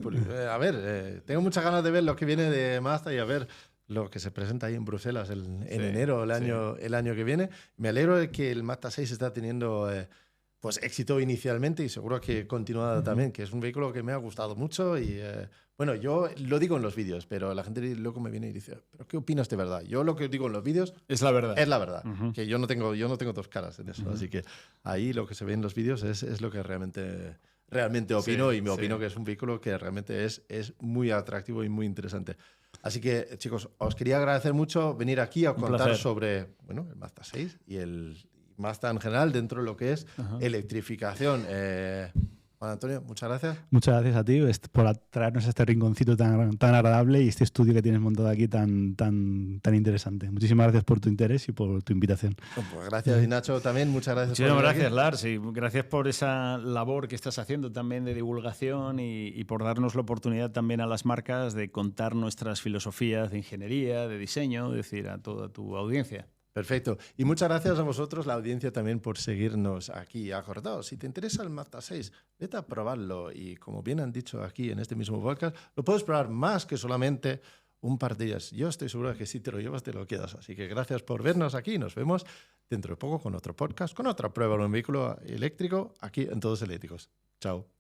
A: A ver, tengo muchas ganas de ver lo que viene de Mazda y a ver lo que se presenta ahí en Bruselas en enero, el año que viene. Me alegro de que el Mazda 6 está teniendo pues éxito inicialmente y seguro que continuará también, que es un vehículo que me ha gustado mucho y bueno, yo lo digo en los vídeos, pero la gente luego me viene y dice, ¿pero qué opinas de verdad? Yo lo que digo en los vídeos
B: es la verdad.
A: Es la verdad, que yo no tengo dos caras en eso, así que ahí lo que se ve en los vídeos es lo que realmente opino y me opino que es un vehículo que realmente es muy atractivo y muy interesante. Así que, chicos, os quería agradecer mucho venir aquí a contar sobre el Mazda 6 y el Mazda en general dentro de lo que es electrificación. Juan Antonio, muchas gracias.
C: Muchas gracias a ti por traernos a este rinconcito tan agradable y este estudio que tienes montado aquí tan interesante. Muchísimas gracias por tu interés y por tu invitación.
A: Pues gracias, y Nacho también, muchas gracias.
B: Muchísimas gracias, Lars, y gracias por esa labor que estás haciendo también de divulgación y por darnos la oportunidad también a las marcas de contar nuestras filosofías de ingeniería, de diseño, es decir, a toda tu audiencia.
A: Perfecto. Y muchas gracias a vosotros, la audiencia, también por seguirnos aquí acordados. Si te interesa el Mazda 6, vete a probarlo. Y como bien han dicho aquí en este mismo podcast, lo puedes probar más que solamente un par de días. Yo estoy seguro de que si te lo llevas, te lo quedas. Así que gracias por vernos aquí. Nos vemos dentro de poco con otro podcast, con otra prueba de un vehículo eléctrico aquí en Todos Eléctricos. Chao.